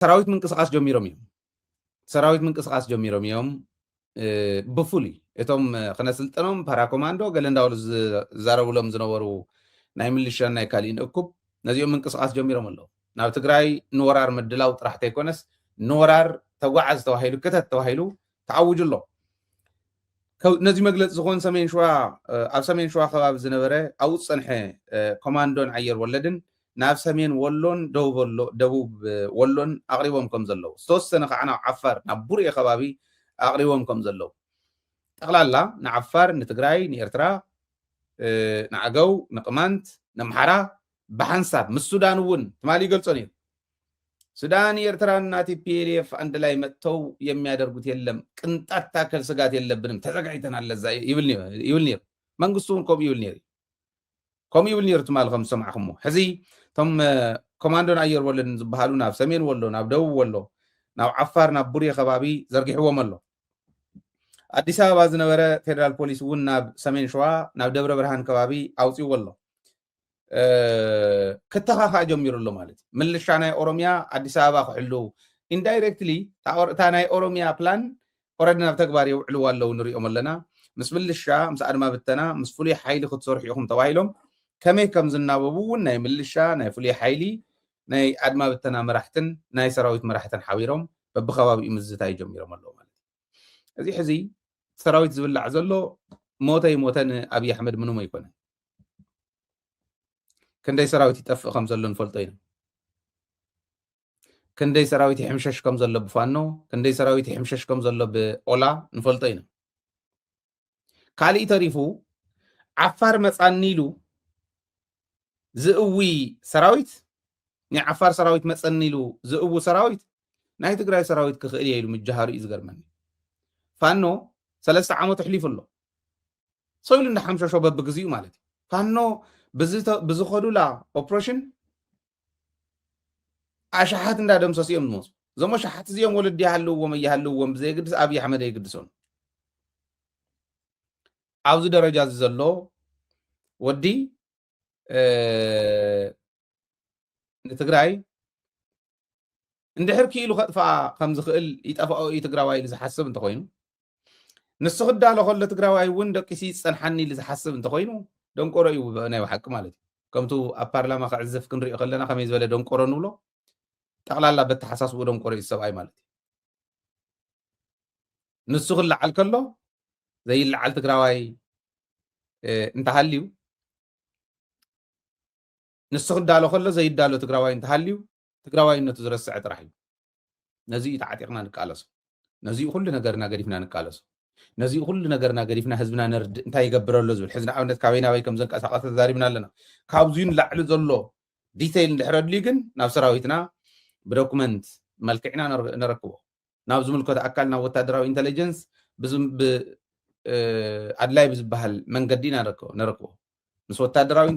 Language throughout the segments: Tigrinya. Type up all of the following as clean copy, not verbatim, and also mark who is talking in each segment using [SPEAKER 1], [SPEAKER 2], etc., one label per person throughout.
[SPEAKER 1] ሰራዊት ምንቅስቃስ ጀሚሮም እዮም ሰራዊት ምንቅስቃስ ጀሚሮም እዮም ብፍሉይ እቶም ክነስልጥኖም ፓራኮማንዶ ገለ እንዳበሉ ዝዛረብሎም ዝነበሩ ናይ ምልሻን ናይ ካልኢን እኩብ ነዚኦም ምንቅስቃስ ጀሚሮም ኣለዉ ናብ ትግራይ ንወራር ምድላው ጥራሕ ተይኮነስ ንወራር ተጓዓዝ ተባሂሉ ክተት ተባሂሉ ተዓውጁ ኣሎ ነዚ መግለፂ ዝኮን ሰሜን ሸዋ ኣብ ሰሜን ሸዋ ከባቢ ዝነበረ ኣብኡ ፀንሐ ኮማንዶን ኣየር ወለድን ናብ ሰሜን ወሎን ደቡብ ወሎን ኣቅሪቦም ከም ዘለዉ ዝተወሰነ ከዓ ናብ ዓፋር ናብ ቡርኤ ከባቢ ኣቅሪቦም ከም ዘለዉ ጠቅላላ ንዓፋር ንትግራይ ንኤርትራ ንዓገው ንቅማንት ንኣምሓራ ብሓንሳብ ምስ ሱዳን እውን ትማሊ ይገልጾ ነይሩ ሱዳን ኤርትራና ቲፒኤልኤፍ አንድ ላይ መጥተው የሚያደርጉት የለም ቅንጣት ታከል ስጋት የለብንም ተዘጋጅተናል ለዛ ይብል ነይሩ መንግስቱን ኮም ይብል ነይሩ ትማሊ ከም ሰማዕኹም ሕዚ ቶም ኮማንዶን ኣየር ወለድን ዝበሃሉ ናብ ሰሜን ወሎ ናብ ደቡብ ወሎ ናብ ዓፋር ናብ ቡርኤ ከባቢ ዘርጊሕዎም ኣሎ አዲስ አበባ ዝነበረ ፌደራል ፖሊስ እውን ናብ ሰሜን ሸዋ ናብ ደብረ ብርሃን ከባቢ ኣውፂዎ ኣሎ ከተኻኻ ጀሚሩ ኣሎ ማለት ምልሻ ናይ ኦሮሚያ አዲስ አበባ ክሕሉ ኢንዳይሬክትሊ እታ ናይ ኦሮሚያ ፕላን ኦረዲ ናብ ተግባር የውዕልዎ ኣለዉ ንሪኦም ኣለና ምስ ምልሻ ምስ ኣድማ ብተና ምስ ፍሉይ ሓይሊ ክትሰርሑ ኢኹም ተባሂሎም ከመይ ከም ዝናበቡ እውን ናይ ምልሻ ናይ ፍሉይ ሓይሊ ናይ ኣድማ ብተና መራሕትን ናይ ሰራዊት መራሕትን ሓቢሮም በብከባቢኡ ምዝታይ ጀሚሮም ኣለዉ ማለት እዚ ሕዚ ሰራዊት ዝብላዕ ዘሎ ሞተይ ሞተን ኣብይ ኣሕመድ ምንም ኣይኮነን ክንደይ ሰራዊት ይጠፍእ ከም ዘሎ ንፈልጦ ኢና ክንደይ ሰራዊት ይሕምሸሽ ከም ዘሎ ብፋኖ ክንደይ ሰራዊት ይሕምሸሽ ከም ዘሎ ብኦላ ንፈልጦ ኢና ካልእ ተሪፉ ዓፋር መፃኒ ኢሉ ዝእዊ ሰራዊት ናይ ዓፋር ሰራዊት መፀኒ ኢሉ ዝእዊ ሰራዊት ናይ ትግራይ ሰራዊት ክኽእል እየ ኢሉ ምጃሃሩ እዩ ዝገርመኒ ፋኖ 3 ዓመት ሕሊፉ ኣሎ ሰይሉ እንዳሓምሸሾ በብግዚኡ ማለት እዩ ፋኖ ብዝኸዱላ ኦፕሬሽን ኣሽሓት እንዳደምሰሱ እዮም ዝመፁ እዞም ኣሽሓት እዚኦም ወለዲ ይሃልውዎም እየሃልውዎም ብዘየግድስ ኣብይ ኣሕመድ የግድሶም ኣብዚ ደረጃ እዚ ዘሎ ወዲ ንትግራይ እንድሕር ክኢሉ ከጥፍኣ ከም ዝኽእል ይጠፍኦ እዩ ትግራዋይ ኢሉ ዝሓስብ እንተኮይኑ ንሱ ክዳሎ ከሎ ትግራዋይ እውን ደቂሲ ይፀንሓኒ ኢሉ ዝሓስብ እንተኮይኑ ደንቆሮ እዩ ናይ ሓቂ ማለት እዩ ከምቱ ኣብ ፓርላማ ክዕዘፍ ክንሪኦ ከለና ከመይ ዝበለ ደንቆሮ ንብሎ ጠቅላላ በተሓሳስቡ ደንቆሮ እዩ ሰብኣይ ማለት እዩ ንሱ ክለዓል ከሎ ዘይለዓል ትግራዋይ እንተሃልዩ ንሱ ክዳሎ ከሎ ዘይዳሎ ትግራዋይ እንተሃልዩ ትግራዋይነቱ ዝረስዕ ጥራሕ እዩ ነዚኡ ተዓጢቕና ንቃለሶ ነዚኡ ኩሉ ነገርና ገዲፍና ንቃለሶ ነዚኡ ኩሉ ነገርና ገዲፍና ህዝብና ነርድ እንታይ ይገብረሎ ዝብል ሕዝና ኣብነት ካበይ ናበይ ከም ዘንቀሳቐሰ ተዛሪብና ኣለና ካብዚኡ ንላዕሊ ዘሎ ዲቴይል እንድሕረድልዩ ግን ናብ ሰራዊትና ብዶኩመንት መልክዕና ነረክቦ ናብ ዝምልከቶ ኣካል ናብ ወታደራዊ ኢንተለጀንስ ኣድላይ ብዝበሃል መንገዲ ነረክቦ ምስ ወታደራዊ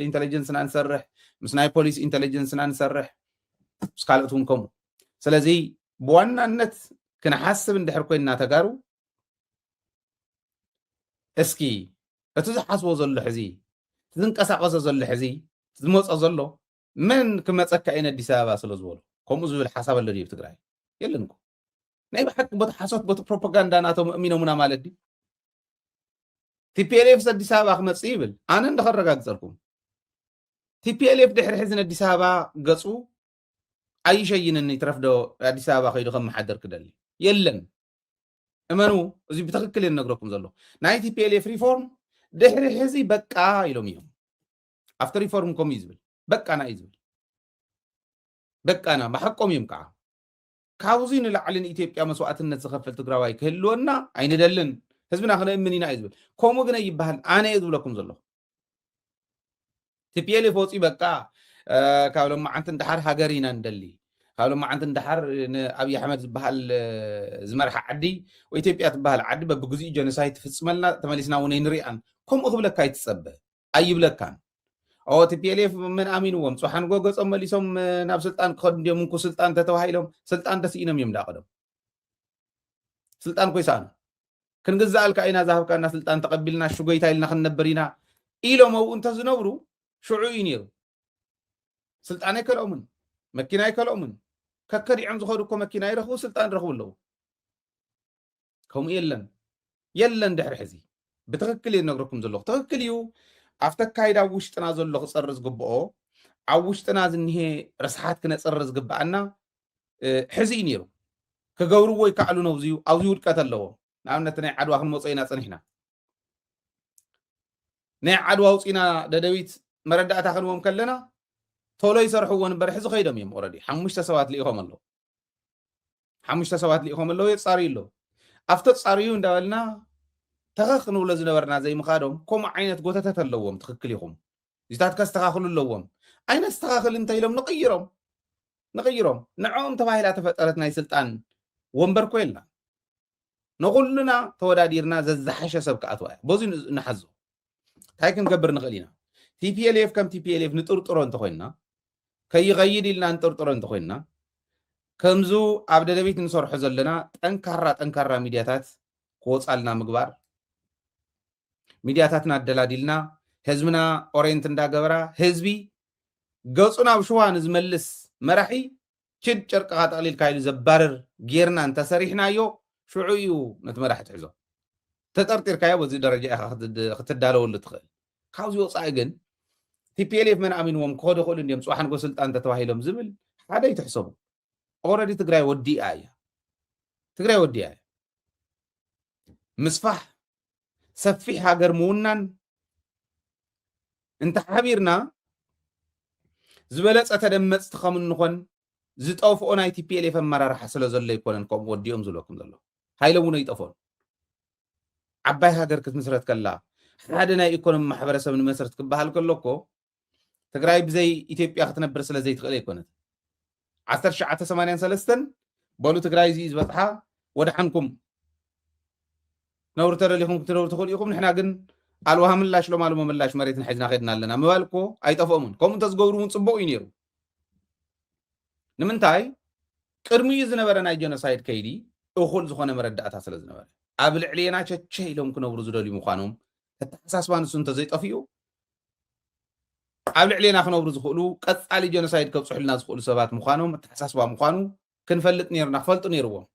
[SPEAKER 1] ኢንተለጀንስና ንሰርሕ ምስ ናይ ፖሊስ ኢንተለጀንስና ንሰርሕ ምስ ካልኦት እውን ከምኡ ስለዚ ብዋናነት ክንሓስብ እንድሕር ኮይንና ተጋሩ እስኪ እቲ ዝሓስቦ ዘሎ ሕዚ ዝንቀሳቐሶ ዘሎ ሕዚ ዝመፆ ዘሎ መን ክመፀካ እየን ኣዲስ ኣበባ ስለ ዝበሉ ከምኡ ዝብል ሓሳብ ኣሎ ድዩ ትግራይ የለን እኮ ናይ ብሓቂ ቦታ ሓሶት ቦታ ፕሮፓጋንዳ ናቶም እሚኖሙና ማለት ድዩ ቲፒኤልኤፍ ኣዲስ ኣበባ ክመፅእ ይብል ኣነ እንደኸረጋግፀልኩም ቲፒኤልኤፍ ድሕሪ ሕዝን ኣዲስ ኣበባ ገፁ ኣይሸይንኒ ትረፍዶ ኣዲስ ኣበባ ከይዱ ከመሓደር ክደሊ የለን እመኑ እዚ ብትክክል የነግረኩም ዘሎ ናይ ቲፒኤልኤፍ ሪፎርም ድሕሪ ሕዚ በቃ ኢሎም እዮም ኣፍተር ሪፎርም ከምኡ ዝብል በቃና እዩ ዝብል በቃና ብሓቆም እዮም ከዓ ካብዚ ንላዕሊ ንኢትዮጵያ መስዋዕትነት ዝኸፍል ትግራዋይ ክህልወና ኣይንደልን ህዝብና ክነእምን ኢና እዩ ዝብል ከምኡ ግን ይበሃል ኣነ እየ ዝብለኩም ዘለኹ ቲፒኤልኤፍ ወፂ በቃ ካብ ሎማዓንቲ እንዳሓር ሃገር ኢና ንደሊ ካብ ሎማዓንቲ እንዳሓር ንኣብይ ኣሕመድ ዝበሃል ዝመርሐ ዓዲ ወኢትዮጵያ ትበሃል ዓዲ በብግዚኡ ጀኖሳይድ ትፍፅመልና ተመሊስና እውን ንሪአን ከምኡ ክብለካ ይትፀበ ኣይብለካን ቲፒኤልኤፍ ምን ኣሚንዎም ፅሓን ጎገፆም መሊሶም ናብ ስልጣን ክኸዱ እንዲኦም እንኩ ስልጣን ተተባሂሎም ስልጣን ተስኢኖም እዮም ዳቀዶም ስልጣን ኮይሳኑ ክንግዛእልካ ኢና ዛሃብካና ስልጣን ተቐቢልና ሽጎይታ ኢልና ክንነብር ኢና ኢሎም ኣብኡ እንተዝነብሩ ሽዑ እዩ ነይሩ ስልጣን ኣይከልኦምን መኪና ኣይከልኦምን ككريعم زخدو كو مكينا يرخو سلطان رخو له كم يلن دحر حزي بتخكل ينغركم زلو تخكل يو افتك كايدا وشتنا زلو خصرز قبقو او وشتنا زنه رسحات كنا صرز قبقنا حزي نيرو كغورو وي كعلو نوزيو او زيود كتلو نعمتنا عدوا خن موصينا صنحنا ني عدوا وصينا ددويت مرداتا خنوم كلنا تولو يسرحو ونبر حزو خيدم يم اوريدي حمشت سوات ليهم الله حمشت سوات ليهم الله يصاري له افتت صاريو እንዳበልና ተኸኽኑ ብለ ዝነበርና ዘይምኻዶም ከምኡ ዓይነት ጎተታት ኣለዎም ትክክል ኢኹም እዚታት ከስተኻኽሉ ኣለዎም ዓይነት ዝተኻኽል እንታይ ኢሎም ንቕይሮም ንዕኦም ተባሂላ ተፈጠረት ናይ ስልጣን ወንበር ኮ የልና ንኹልና ተወዳዲርና ዘዝሓሸ ሰብ ክኣትዋ እያ በዙ ንሓዞ እንታይ ክንገብር ንኽእል ኢና ቲፒኤልኤፍ ከም ቲፒኤልኤፍ ንጥርጥሮ እንተኮይንና ከይኸይድ ኢልና ንጥርጥሮ እንተኮይንና ከምዙ ኣብ ደደቤት ንሰርሖ ዘለና ጠንካራ ሚድያታት ክወፃልና ምግባር ሚድያታትና ኣደላዲልና ህዝብና ኦሬንት እንዳገበራ ህዝቢ ገጹና ብሽዋን ዝመልስ መራሒ ችድ ጨርቅኻ ጠቕሊል ካይሉ ዘባርር ጌርና እንተሰሪሕናዮ ሽዑ እዩ ነቲ መራሒ ትሕዞ ተጠርጢርካዮ በዚ ደረጃ ኢኻ ክትዳለወሉ ትኽእል ካብዚ ወፃኢ ግን ቲፒኤልኤፍ መን ኣሚንዎም ክኸዱ ይኽእሉ እንዲዮም ፅዋሕ ንጎ ስልጣን ተተባሂሎም ዝብል ሓደ ይትሕሰቡ ኦልሬዲ ትግራይ ወዲኣ እያ ምስፋሕ ሰፊሕ ሃገር ምውናን እንተ ሓቢርና ዝበለፀ ተደመፅቲ ከም እንኾን ዝጠፍኦ ናይ ቲፒኤልኤፍ ኣመራርሓ ስለ ዘሎ ይኮነን ከምኡ ወዲኦም ዝብለኩም ዘሎ ሃይሎም እውን ይጠፍኦን ዓባይ ሃገር ክትምስረት ከላ ሓደ ናይ ኢኮኖሚ ማሕበረሰብ ንመስረት ክበሃል ከሎ እኮ ትግራይ ብዘይ ኢትዮጵያ ክትነብር ስለ ዘይትኽእል ኣይኮነት 1983 በሉ ትግራይ እዚ ዝበፅሓ ወድሓንኩም ነውር ተደሊኹም ክትነብሩ ትኽእሉ ኢኹም ንሕና ግን ኣልዋሃ ምላሽ ሎም ኣልሞ ምላሽ መሬትን ሒዝና ኸድና ኣለና ምባል እኮ ኣይጠፍኦምን ከምኡ እንተዝገብሩ እውን ፅቡቅ እዩ ነይሩ ንምንታይ ቅድሚኡ ዝነበረ ናይ ጀኖሳይድ ከይዲ እኹል ዝኾነ መረዳእታ ስለ ዝነበረ ኣብ ልዕልየና ቸቸ ኢሎም ክነብሩ ዝደልዩ ምዃኖም ተተሓሳስባ ንሱ እንተዘይጠፊኡ ኣብ ልዕልየና ክነብሩ ዝኽእሉ ቀፃሊ ጀኖሳይድ ከብፅሑልና ዝኽእሉ ሰባት ምዃኖም ተሓሳስባ ምዃኑ ክንፈልጥ ነርና ክፈልጡ ነይርዎም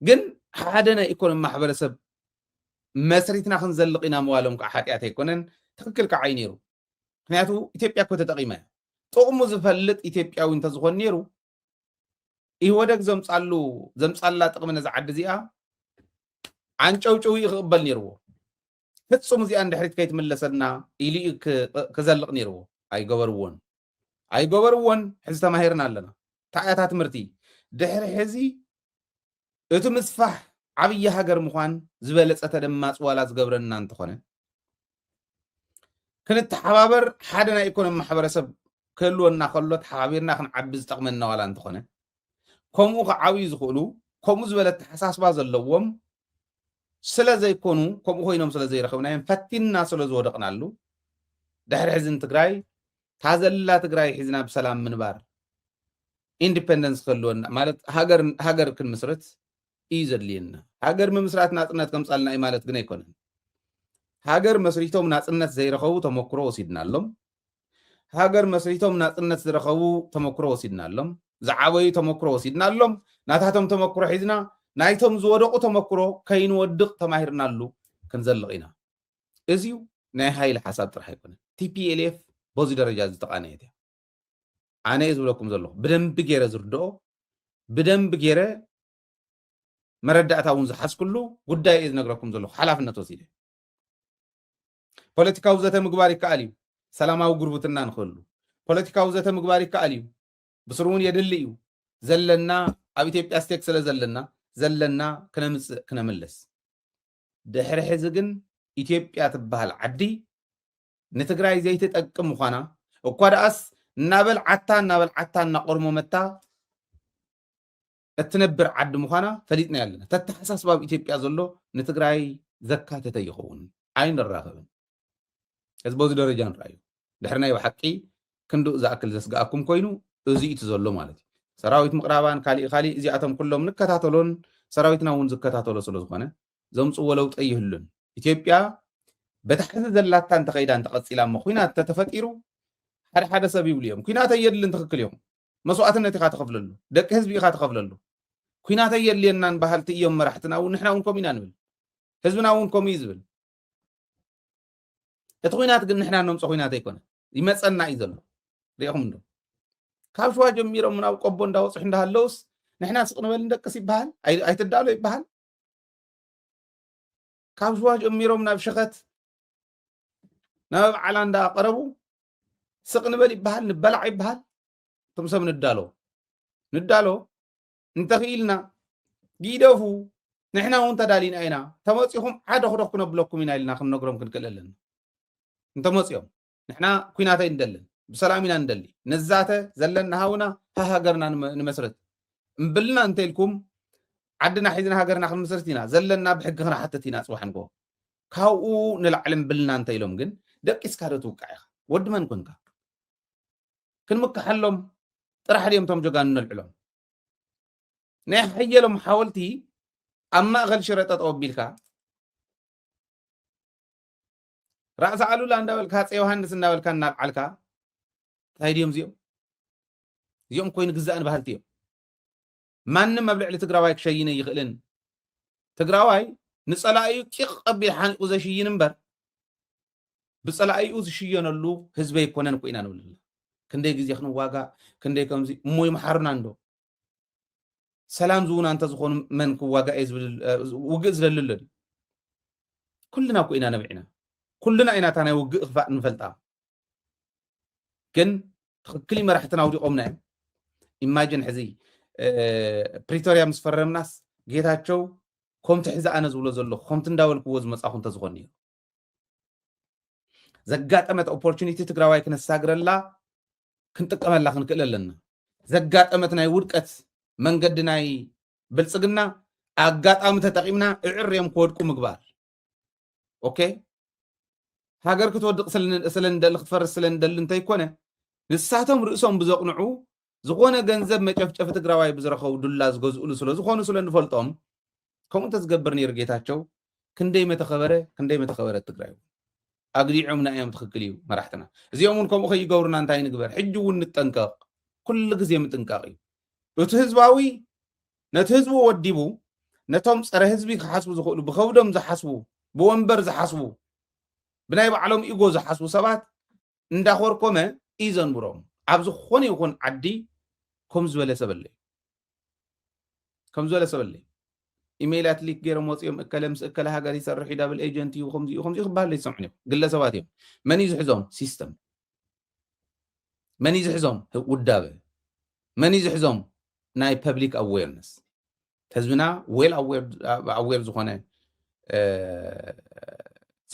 [SPEAKER 1] ግን ሓደ ናይ ኢኮኖሚ ማሕበረሰብ መስሪትና ክንዘልቕ ኢና ምባሎም ከዓ ሓጢኣት ኣይኮነን ትክክል ከዓ ነይሩ ምክንያቱ ኢትዮጵያ እኮ ተጠቂማ እያ ጥቕሙ ዝፈልጥ ኢትዮጵያዊ እንተዝኾን ነይሩ ኢወደግ ዘምፃላ ጥቕሚ ነዛ ዓዲ እዚኣ ዓንጨውጨው ክቕበል ነይርዎ ፍጹም እዚኣ እንድሕሪት ከይትምለሰልና ኢሉ ክዘልቕ ነይርዎ ኣይገበርዎን ሕዚ ተማሂርና ኣለና ታዕያታ ትምህርቲ ድሕሪ ሕዚ እቲ ምስፋሕ ዓብይ ሃገር ምዃን ዝበለፀ ተደማፅ ዋላ ዝገብረና እንተኾነ ክንተሓባበር ሓደ ናይ ኢኮኖሚ ማሕበረሰብ ክህልወና ከሎ ተሓባቢርና ክንዓቢ ዝጠቕመና ዋላ እንተኾነ ከምኡ ክዓብዩ ዝኽእሉ ከምኡ ዝበለ ተሓሳስባ ዘለዎም ስለ ዘይኮኑ ከምኡ ኮይኖም ስለ ዘይረኸብናዮም ፈቲንና ስለ ዝወደቕናሉ ድሕሪ ሕዝን ትግራይ ታዘላ ትግራይ ሒዝና ብሰላም ምንባር ኢንዲፔንደንስ ክህልወና ማለት ሃገር ክንምስርት እዩ ዘድልየና ሃገር ምምስራት ናፅነት ከምፃልና እዩ ማለት ግን ኣይኮነን ሃገር መስሪቶም ናፅነት ዘይረኸቡ ተመክሮ ወሲድናሎም ሃገር መስሪቶም ናፅነት ዝረኸቡ ተመክሮ ወሲድናሎም ዝዓበዩ ተመክሮ ወሲድናሎም ናታቶም ተመክሮ ሒዝና ናይቶም ዝወደቁ ተመክሮ ከይንወድቕ ተማሂርናሉ ክንዘልቕ ኢና እዚዩ ናይ ሃይሊ ሓሳብ ጥራሕ ኣይኮነን ቲፒኤልኤፍ በዚ ደረጃ ዝተቃነየት እያ ኣነ እየ ዝብለኩም ዘለኹ ብደንቢ ገይረ ዝርድኦ ብደንቢ ገይረ መረዳእታ እውን ዝሓዝኩሉ ጉዳይ እየ ዝነግረኩም ዘለኹ ሓላፍነት ወሲደ ፖለቲካዊ ዘተ ምግባር ይከኣል እዩ ሰላማዊ ጉርብትና ንኽህሉ ፖለቲካዊ ዘተ ምግባር ይከኣል እዩ ብስሩ እውን የድሊ እዩ ዘለና ኣብ ኢትዮጵያ ስቴክ ስለ ዘለና ክነምፅእ ክነምለስ ድሕሪ ሕዚ ግን ኢትዮጵያ ትበሃል ዓዲ ንትግራይ ዘይትጠቅም ምዃና እኳ ደኣስ እናበልዓታ እናቆርሞ መታ እትነብር ዓዲ ምዃና ፈሊጥና ኣለና ተተሓሳስባ ኣብ ኢትዮጵያ ዘሎ ንትግራይ ዘካተተ ይኸውን ኣይንራኸብን እዚ በዚ ደረጃ ንርአዩ ድሕሪ ናይ ብሓቂ ክንድእ ዝኣክል ዘስግኣኩም ኮይኑ እዚ እቲ ዘሎ ማለት እዩ ሰራዊት ምቕራባን ካሊእ እዚኣቶም ኩሎም ንከታተሎን ሰራዊትና እውን ዝከታተሎ ስለ ዝኾነ ዘምፅዎ ለውጢ ይህሉን ኢትዮጵያ በታሕቲ ዘላታ እንተኸይዳ እንተቐፂላ እሞ ኩናት ተተፈጢሩ ሓደ ሰብ ይብሉ እዮም ኩናት ኣየድልን ትክክል እዮም مسواتنا تي خاتخفللو دك حزبي خاتخفللو كوينات يلينا بحالتي يوم مرحتنا ونحنا ونكم ينانبل حزبنا ونكم يزبل اتخوينات قلنا نحنا نمص خوينات يكون يمصنا يزلو ريهم ندو ካብ ሸዋ ጀሚሮም ናብ ቆቦ እንዳወፅሑ እንዳሃለውስ ንሕና ስቕንበል እንደቅስ ይበሃል ኣይትዳሎ ይበሃል ካብ ሸዋ ጀሚሮም ናብ ሸኸት ናብ በዓላ እንዳቀረቡ ስቕንበል ይበሃል ንበላዕ ይበሃል እቶም ሰብ ንዳሎ እንተኽኢልና ጊደፉ ንሕና እውን ተዳሊና ኢና ተመፂኹም ሓደ ክደኩ ነብለኩም ኢና ኢልና ክንነግሮም ክንክእል ኣለና እንተመፂኦም ንሕና ኩናተይ እንደለን بسلامنا ندلي نزاته زلنا هاونا ها هاجرنا نمسرت مبلنا انت لكم عدنا حيزنا هاجرنا خل مسرتينا زلنا بحقنا حتى تينا صباح نقو كاو نلعلم بلنا انت لهم جن دك اسكارو توقع ود من كنك كن مكحلهم طرح اليوم توم جوغان نلعلم نحيي لهم حاولتي اما اغل شرطه اوبيلكا راس علولا انداول كاص يوحنس انداول كان نابعلكا هايديهم زيوم كوين جزاء بهالتيم مانن مبلع لتجراواي كشيين يخلن تجراواي نصلايو كيق قبي حنقو زشيين امبر بصلايو زشيين اللو حزب يكونن كوينا نقول كندي غزي يخنو واغا كندي كمزي موي محارنا ندو سلام زونا انت زخون من كو واغا ايز وغز للل كلنا كوينا نبعنا كلنا اينا تانا وغ اخفاء نفلطا كن تخكلي مرحتنا ودي قمنا إيماجين حزي بريتوريا مسفرمناس جيتاچو كوم تحزا انا زولو زلو كوم تنداول كوز مصاخون تزغوني زغاطمت opportunity تግራዋይ كنساغرلا كنتقملا كنكللنا زغاطمت ناي ودقت መንገድ ናይ ብልጽግና አጋጣሚ ተጠቂምና እዕርየም ኮድቁ ምግባር ኦኬ ሃገር ክትወድቅ ስለንደል ክትፈርስ ስለንደል እንታይ ኮነ ንሳቶም ርእሶም ብዘቕንዑ ዝኾነ ገንዘብ መጨፍጨፍ ትግራዋይ ብዝረኸው ዱላ ዝገዝኡሉ ስለዝኾኑ ስለንፈልጦም ከምኡ ተዝገብር ነይሩ ጌታቸው ክንደይ መተኸበረ ትግራይ ኣግዲዖምና እዮም ትኽክል እዩ መራሕትና እዚኦም እውን ከምኡ ከይገብሩና እንታይ ንግበር ሕጂ እውን ንጠንቀቕ ኩሉ ግዜ ምጥንቃቕ እዩ እቲ ህዝባዊ ነቲ ህዝቡ ወዲቡ ነቶም ፀረ ህዝቢ ክሓስቡ ዝኽእሉ ብኸብዶም ዝሓስቡ ብወንበር ዝሓስቡ ብናይ ባዕሎም ኢጎ ዝሓስቡ ሰባት እንዳኾርኮመ ይዘንብሮም ኣብ ዝኾነ ይኹን ዓዲ ከም ዝበለ ሰበለ ኢሜይላት ሊክ ገይሮም ወፂኦም እከለምስ እከለ ሃገር ይሰርሕ ዳብል ኤጀንት እዩ ከምዚ ክበሃል ይሰምዑ ግለሰባት እዮም መን እዩ ዝሕዞም ሲስተም መን እዩ ዝሕዞም ውዳበ መን እዩ ዝሕዞም ናይ ፐብሊክ ኣዌርነስ ህዝብና ዌል ኣዌር ዝኾነ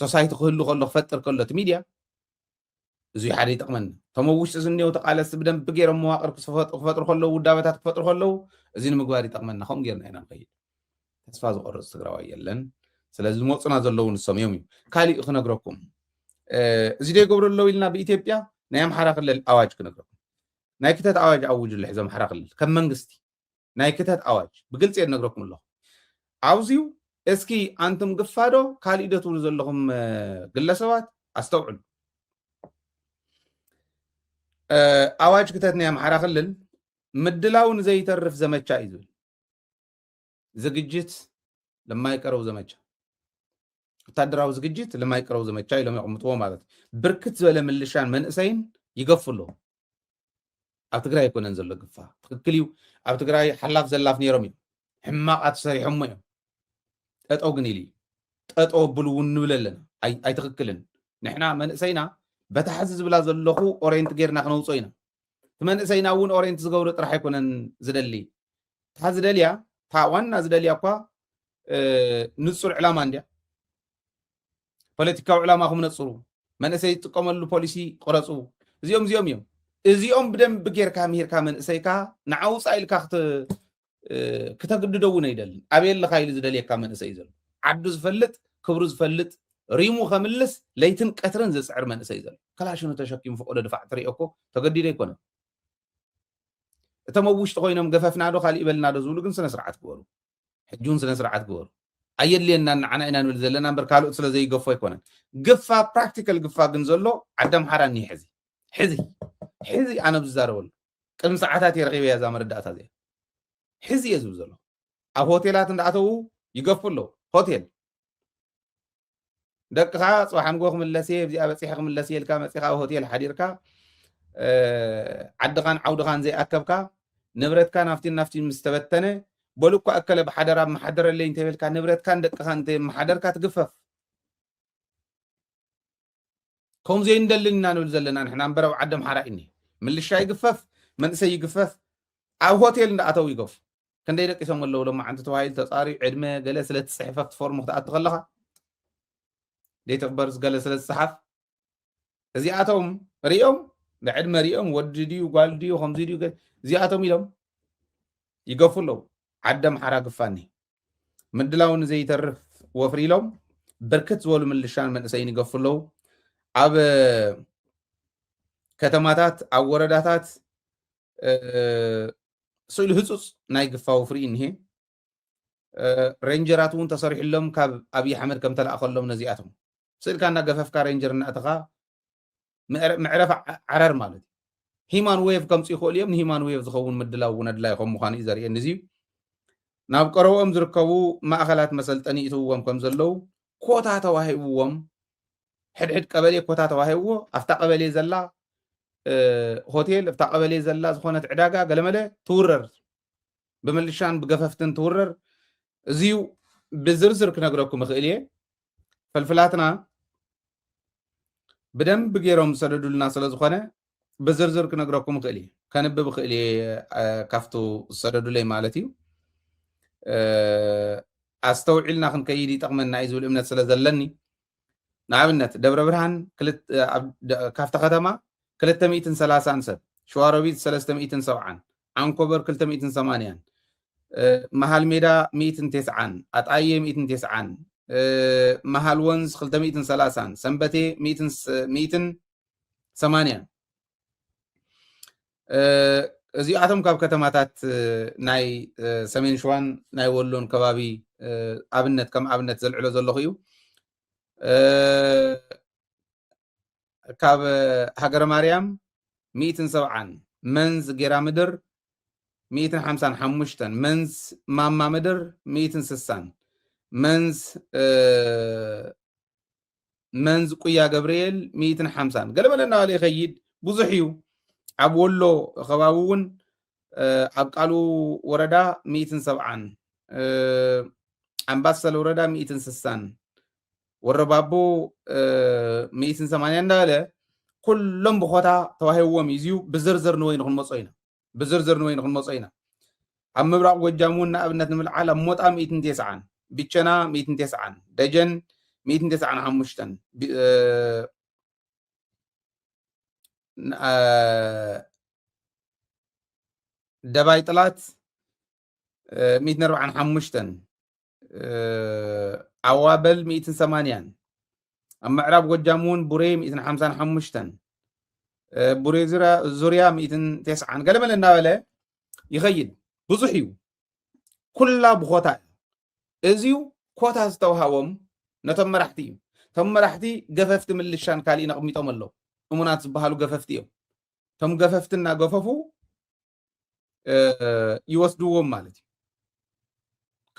[SPEAKER 1] ሶሳይቲ ክህሉ ከሎ ክፈጥር ከሎ እቲ ሚድያ እዚ ሓደ ይጠቕመና ቶም ውሽጢ ዝኔው ተቃለስቲ ብደንብ ገይሮም መዋቅር ክፈጥሩ ከለዉ ውዳበታት ክፈጥሩ ከለዉ እዚ ንምግባር ይጠቕመና ከምኡ ጌርና ኢና ንኸይድ ተስፋ ዝቆርፅ ትግራዋይ የለን ስለዚ ዝመፁና ዘለዉ ንሶም እዮም እዩ ካሊእ ክነግረኩም እዚ ደ ይገብሩ ኣለዉ ኢልና ብኢትዮጵያ ናይ ኣምሓራ ክልል ኣዋጅ ክነግረኩም ናይ ክተት ኣዋጅ ኣውጁሉ ሒዞም ኣምሓራ ክልል ከም መንግስቲ ናይ ክተት ኣዋጅ ብግልፂ እየ ነግረኩም ኣለኹ ኣብዚዩ እስኪ አንተም ግፋዶ ካሊእ ዶ ትብሉ ዘለኹም ግለሰባት ኣስተውዕሉ ኣዋጅ ክተት ናይ ኣምሓራ ክልል ምድላው ንዘይተርፍ ዘመቻ እዩ ዝብል ዝግጅት ለማይቀረው ዘመቻ ወታደራዊ ዝግጅት ለማይቀረው ዘመቻ ኢሎም ይቕምጥዎ ማለት ብርክት ዝበለ ምልሻን መንእሰይን ይገፍሉ ኣብ ትግራይ ይኮነን ዘሎ ግፋ ትክክል እዩ ኣብ ትግራይ ሓላፍ ዘላፍ ነይሮም እዮም ሕማቃት ሰሪሖም እዮም ጠጠው ግን ኢሊ ጠጠው ብሉውን ንብለለን ኣይትክክልን ንሕና መንእሰይና በታሕዚ ዝብላ ዘለኹ ኦሬንት ጌርና ክነውፆ ኢና መንእሰይና እውን ኦሬንት ዝገብሩ ጥራሕ ኣይኮነን ዝደሊ ታ ዝደልያ ታ ዋና ዝደልያ እኳ ንፁር ዕላማ እንድያ ፖለቲካዊ ዕላማ ክምነፅሩ መንእሰይ ዝጥቀመሉ ፖሊሲ ቅረፁ እዚኦም እዮም እዚኦም ብደንብ ጌርካ ምሂርካ መንእሰይካ ንዓውፃ ኢልካ ክተግድደው ነው ይደልን አቤልካ ኢሉ ዝደልየካ መንእሰይ ዘሎ ዓዱ ዝፈልጥ ክብሩ ዝፈልጥ ሪሙ ከምልስ ለይትን ቀትርን ዝፅዕር መንእሰይ ዘሎ ከላሽኑ ተሸኪሙ ፈቆዶ ድፋዕ ትሪኦኮ ተገዲደ ይኮነ እቶም ኣብ ውሽጢ ኮይኖም ገፈፍና ዶ ካሊእ ይበልና ዶ ዝብሉ ግን ስነ ስርዓት ግበሩ ሕጁን ስነ ስርዓት ግበሩ ኣየድልየና ንዓና ኢና ንብል ዘለና እምበር ካልኦት ስለዘይገፎ ኣይኮነን ግፋ ፕራክቲካል ግፋ ግን ዘሎ ዓዲ ኣምሓራ እኒሄ ሕዚ ኣነ ብዝዛረበሉ ቅድሚ ሰዓታት የረኺበ እያ እዛ መረዳእታ እዚኣ ሕዚ እየ ዝብል ዘሎ ኣብ ሆቴላት እንዳኣተዉ ይገፉ ኣለዉ ሆቴል ደቅኻ ፅባሕ ንጎ ክምለስ እየ ብዚኣ በፂሐ ክምለስ እየ ኢልካ መፂኻ ኣብ ሆቴል ሓዲርካ ዓድኻን ዓውድኻን ዘይኣከብካ ንብረትካ ናፍቲ ምስ ተበተነ በሉ እኳ እከለ ብሓደራ መሓደረለይ እንተይበልካ ንብረትካን ደቅኻን እንተመሓደርካ ትግፈፍ ከምዚ እንደልን ኢና ንብል ዘለና ንሕና እምበር ኣብ ዓዲ ኣምሓራ እኒ ምልሻ ይግፈፍ መንእሰይ ይግፈፍ ኣብ ሆቴል እንዳኣተው ይገፉ ክንደይ ደቂሶም ኣለዉ ሎማዓንቲ ተባሂሉ ተፃሪዩ ዕድመ ገለ ስለ ትፅሕፈፍ ፎርም ክትኣቱ ከለኻ ደይትቕበር ገለ ስለ ዝፅሓፍ እዚኣቶም ሪኦም ብዕድመ ሪኦም ወዲ ድዩ ጓል ድዩ ከምዚ ድዩ እዚኣቶም ኢሎም ይገፉ ኣለዉ ዓዲ ኣምሓራ ግፋኒ ምድላው ንዘይተርፍ ወፍሪ ኢሎም ብርክት ዝበሉ ምልሻን መንእሰይን ይገፉ ኣለዉ ኣብ ከተማታት ኣብ ወረዳታት ስእሉ ህፁፅ ናይ ግፋ ወፍሪ እኒሄ ሬንጀራት እውን ተሰሪሑሎም ካብ ኣብይ ኣሕመድ ከም ተላእኸሎም ነዚኣቶም ስእልካ እናገፈፍካ ሬንጀር እናእትኻ ምዕረፍ ዓረር ማለት ሂማን ዌቭ ከምፂ ይኽእሉ እዮም ንሂማን ዌቭ ዝኸውን ምድላው እውን ኣድላይ ከም ምዃኑ እዩ ዘርእየኒ እዚ ናብ ቀረብኦም ዝርከቡ ማእኸላት መሰልጠኒ ይእትውዎም ከም ዘለው ኮታ ተዋሂብዎም ሕድሕድ ቀበሌ ኮታ ተዋሂብዎ ኣፍታ ቀበሌ ዘላ ሆቴል ኣፍታ ቀበሌ ዘላ ዝኾነት ዕዳጋ ገለመለ ትውረር ብምልሻን ብገፈፍትን ትውረር እዚዩ ብዝርዝር ክነግረኩም እኽእል እየ ፈልፍላትና ብደንብ ገይሮም ዝሰደዱልና ስለ ዝኾነ ብዝርዝር ክነግረኩም እኽእል እየ ከንብብ እኽእል እየ ካብቱ ዝሰደዱለይ ማለት እዩ ኣስተውዒልና ክንከይድ ይጠቕመና እዩ ዝብል እምነት ስለ ዘለኒ ንኣብነት ደብረ ብርሃን ካብቲ ከተማ 230 ሰብ ሸዋሮቢት 370 አንኮበር 280 መሃል ሜዳ 190 ኣጣየ 190 መሃል ወንዝ 230 ሰንበቴ 180 እዚኣቶም ካብ ከተማታት ናይ ሰሜን ሸዋን ናይ ወሎን ከባቢ ኣብነት ከም ኣብነት ዘልዕሎ ዘለኹ እዩ ካብ ሃገረ ማርያም 170 መንዝ ጌራ ምድር 155 መንዝ ማማ ምድር 160 መንዝ ቁያ ገብርኤል 150 ገለመለ እናበለ ይኸይድ ብዙሕ እዩ ኣብ ወሎ ከባቢ እውን ኣብ ቃሉ ወረዳ 170 ኣምባሰል ወረዳ 160 ወረባቦ 180 እንዳበለ ኩሎም ብኾታ ተዋሂብዎም እዚዩ ብዝርዝር ንወይ ንክንመፆ ኢና ኣብ ምብራቅ ጎጃም እውን ንኣብነት ንምልዓል ኣብ ሞጣ 190 ቢቸና 190 ደጀን 195 ደባይ ጥላት 145 ኣዋበል 180 ኣብ ምዕራብ ጎጃም እውን ቡሬ 155 ቡሬ ዙርያ 190 ገለመለ እናበለ ይኸይድ ብዙሕ እዩ ኩላ ብኾታ እዚዩ ኮታ ዝተዋሃቦም ነቶም መራሕቲ እዩ ቶም መራሕቲ ገፈፍቲ ምልሻን ካሊእ ነቕሚጦም ኣለዉ እሙናት ዝበሃሉ ገፈፍቲ እዮም ቶም ገፈፍቲ እናገፈፉ ይወስድዎም ማለት እዩ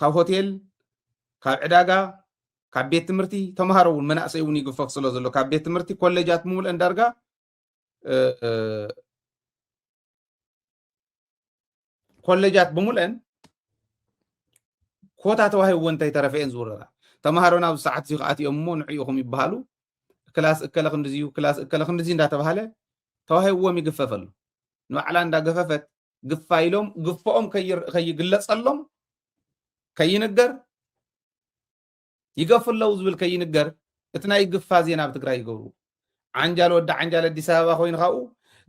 [SPEAKER 1] ካብ ሆቴል ካብ ዕዳጋ ካብ ቤት ትምህርቲ ተምሃሮ እውን መናእሰይ እውን ይግፈፍ ስለ ዘሎ ካብ ቤት ትምህርቲ ኮሌጃት ምሙልአን ዳርጋ ኮሌጃት ብምልአን ኮታ ተዋሂብዎ እንታይ ተረፈአን ዝውረራ ተምሃሮ ናብ ሰዓት እዚኡ ከኣትዮም እሞ ንዕኢኹም ይበሃሉ ክላስ እከለ ክንዲዚ እዩ ክላስ እከለ ክንዲዚ እንዳተባሃለ ተዋሂብዎም ይግፈፍ ኣሎ ንባዕላ እንዳገፈፈት ግፋ ኢሎም ግፎኦም ከይግለፀሎም ከይንገር ይገፍ ኣለዉ ዝብል ከይንገር እቲ ናይ ግፋ ዜና ብትግራይ ይገብሩ ዓንጃል ወዲ ዓንጃል ኣዲስ ኣበባ ኮይኑ ካብኡ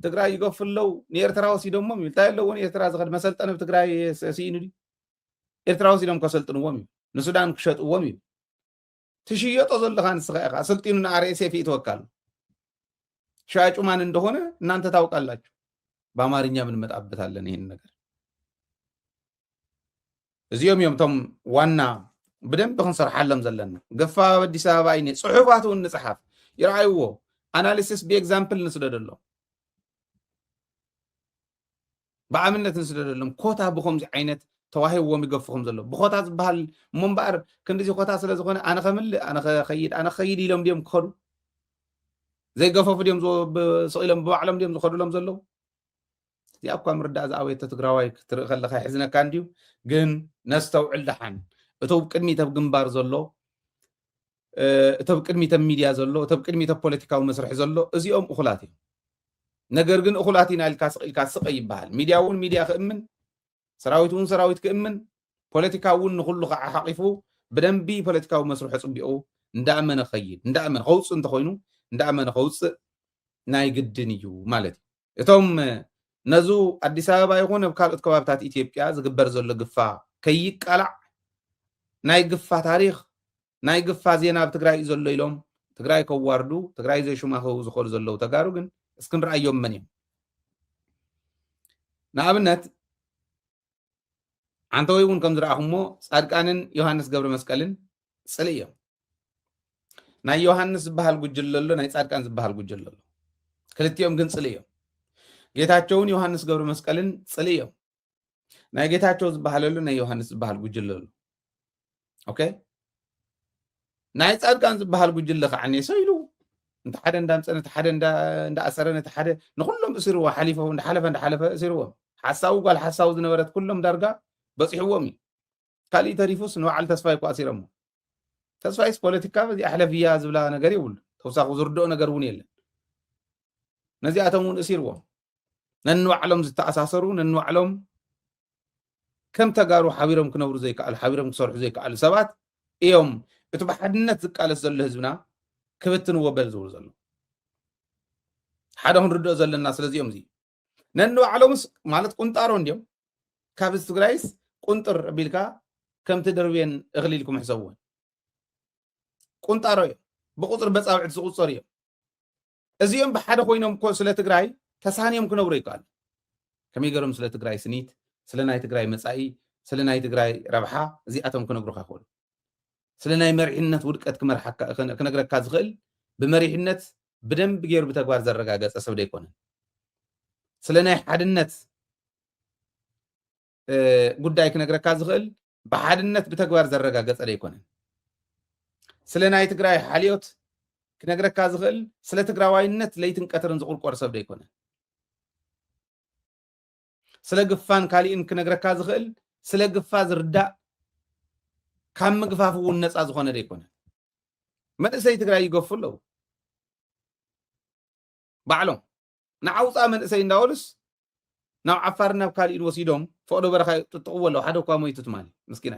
[SPEAKER 1] ትግራይ ይገፍ ኣለዉ ንኤርትራ ወሲዶሞም እዩ እንታይ ኣለዎ ንኤርትራ ዝኸድ መሰልጠኒ ብትግራይ ሲኢኑ ድዩ ኤርትራ ወሲዶም ከሰልጥንዎም እዩ ንሱዳን ክሸጥዎም እዩ ትሽየጦ ዘለካ ንስኻ ኢኻ አሰልጢኑ ንአርኤስኤፍ ይተወካል ሻጩ ማን እንደሆነ እናንተ ታውቃላችሁ በአማርኛ ምን መጣበታለን ይሄን ነገር እዚዮም ቶም ዋና በደንብ ክንሰርሓለም ዘለና ገፋ አዲስ አበባ አይኔ ጽሑፋቱ እንጽሐፍ ይራይዎ አናሊሲስ ቢኤግዛምፕል ንስደደሎ ብኣብነት ንስደደሎም ኮታ ብከምዚ ዓይነት ተዋሂብዎም ይገፍኹም ዘሎ ብኮታ ዝበሃል እሞ እምበኣር ክንዲዚ ኮታ ስለ ዝኾነ ኣነ ከምላእ ኣነ ከይድ ኢሎም ድዮም ክኸዱ ዘይገፈፉ ድዮም ስኢሎም ብባዕሎም ድዮም ዝኸዱሎም ዘለዉ እዚኣ እኳ ምርዳእ ዝኣበየቶ ትግራዋይ ክትርኢ ከለካ ይሕዝነካ እንድዩ ግን ነስተውዕል ደሓን እቶም ቅድሚት ኣብ ግንባር ዘሎ እቶም ቅድሚት ኣብ ሚድያ ዘሎ እቶም ቅድሚት ኣብ ፖለቲካዊ መስርሒ ዘሎ እዚኦም እኹላት እዮም ነገር ግን እኹላት ኢና ኢልካ ስቕ ስቕ ይበሃል ሚድያ እውን ሚድያ ክእምን ሰራዊት እውን ሰራዊት ክእምን ፖለቲካ እውን ንኩሉ ከዓ ሓቂፉ ብደንቢ ፖለቲካዊ መስርሑ ፅቢቑ እንዳኣመነ ኸይድ እንዳኣመነ ከውፅእ እንተኮይኑ እንዳኣመነ ከውፅእ ናይ ግድን እዩ ማለት እዩ እቶም ነዙ ኣዲስ ኣበባ ይኹን ኣብ ካልኦት ከባብታት ኢትዮጵያ ዝግበር ዘሎ ግፋ ከይቃላዕ ናይ ግፋ ታሪክ ናይ ግፋ ዜና ኣብ ትግራይ እዩ ዘሎ ኢሎም ትግራይ ከዋርዱ ትግራይ ዘይሽማኸው ዝኸዱ ዘለው ተጋሩ ግን እስክንረኣዮም መን እዮም ንኣብነት ዓንተወይ እውን ከም ዝረኣኹሞ ጻድቃንን ዮሃንስ ገብረ መስቀልን ፅሊ እዮም ናይ ዮሃንስ ዝበሃል ጉጅለ ኣሎ ናይ ጻድቃን ዝበሃል ጉጅለ ኣሎ ክልቲኦም ግን ፅሊ እዮም ጌታቸውን ዮሃንስ ገብረ መስቀልን ፅሊ እዮም ናይ ጌታቸው ዝበሃለሉ ናይ ዮሃንስ ዝበሃል ጉጅለ ኣሎ ኦኬ ናይ ጻድቃን ዝበሃል ጉጅለ ከዓ ሰይሉ እንተ ሓደ እንዳምፀነ እንተ ሓደ እንዳኣሰረን እንተ ሓደ ንኩሎም እሲርዎ ሓሊፎም እንዳሓለፈ እሲርዎም ሓሳቡ ጓል ሓሳቡ ዝነበረት ኩሎም ዳርጋ በፂሕዎም እዩ ካልእ ተሪፉስ ንባዕሉ ተስፋይ እኳ ኣሲሮሞ ተስፋይስ ፖለቲካ በዚ ኣሕለፍያ ዝብላ ነገር ይብሉ ተወሳኺ ዝርድኦ ነገር እውን የለን ነዚኣቶም እውን እሲርዎም ነንባዕሎም ዝተኣሳሰሩ ነንባዕሎም ከም ተጋሩ ሓቢሮም ክነብሩ ዘይከኣሉ ሓቢሮም ክሰርሑ ዘይከኣሉ ሰባት እዮም እቲ ብሓድነት ዝቃለስ ዘሎ ህዝብና ክብትንዎ በል ዝብሉ ዘሎ ሓደ ክንርድኦ ዘለና ስለዚኦም እዚ ነንባዕሎምስ ማለት ቁንጣሮ እንድዮም ካብዚ ትግራይስ ቁንጥር ኣቢልካ ከምቲ ደርብን እኽሊ ኢልኩም ሕሰብዎን ቁንጣሮ እዮም ብቁፅሪ በፃብዕቲ ዝቁፀር እዮም እዚኦም ብሓደ ኮይኖም ስለ ትግራይ ተሳንዮም ክነብሩ ይከኣሉ ከመይ ገይሮም ስለ ትግራይ ስኒት ስለ ናይ ትግራይ መፃኢ ስለ ናይ ትግራይ ረብሓ እዚኣቶም ክነግሩካ ይኽእሉ ስለ ናይ መሪሕነት ውድቀት ክነግረካ ዝኽእል ብመሪሕነት ብደንብ ገይሩ ብተግባር ዘረጋገፀ ሰብ ደይኮነን ስለ ናይ ሓድነት ጉዳይ ክነግረካ ዝኽእል ብሓድነት ብተግባር ዘረጋገፀ ደይኮነን ስለ ናይ ትግራይ ሓልዮት ክነግረካ ዝኽእል ስለ ትግራዋይነት ለይትን ቀትርን ዝቁርቆር ሰብ ደይኮነን ስለ ግፋን ካሊእን ክነግረካ ዝኽእል ስለ ግፋ ዝርዳእ ካብ ምግፋፍ እውን ነፃ ዝኾነ ደይኮነን መንእሰይ ትግራይ ይገፉ ኣለዉ ባዕሎም ንዓውፃ መንእሰይ እንዳበሉስ ናብ ዓፋር ናብ ካሊእን ወሲዶም ፈቅዶ በረኻ ጥጥቕዎ ኣለዉ ሓደ እኳ ሞይቱ ትማሊ ምስኪና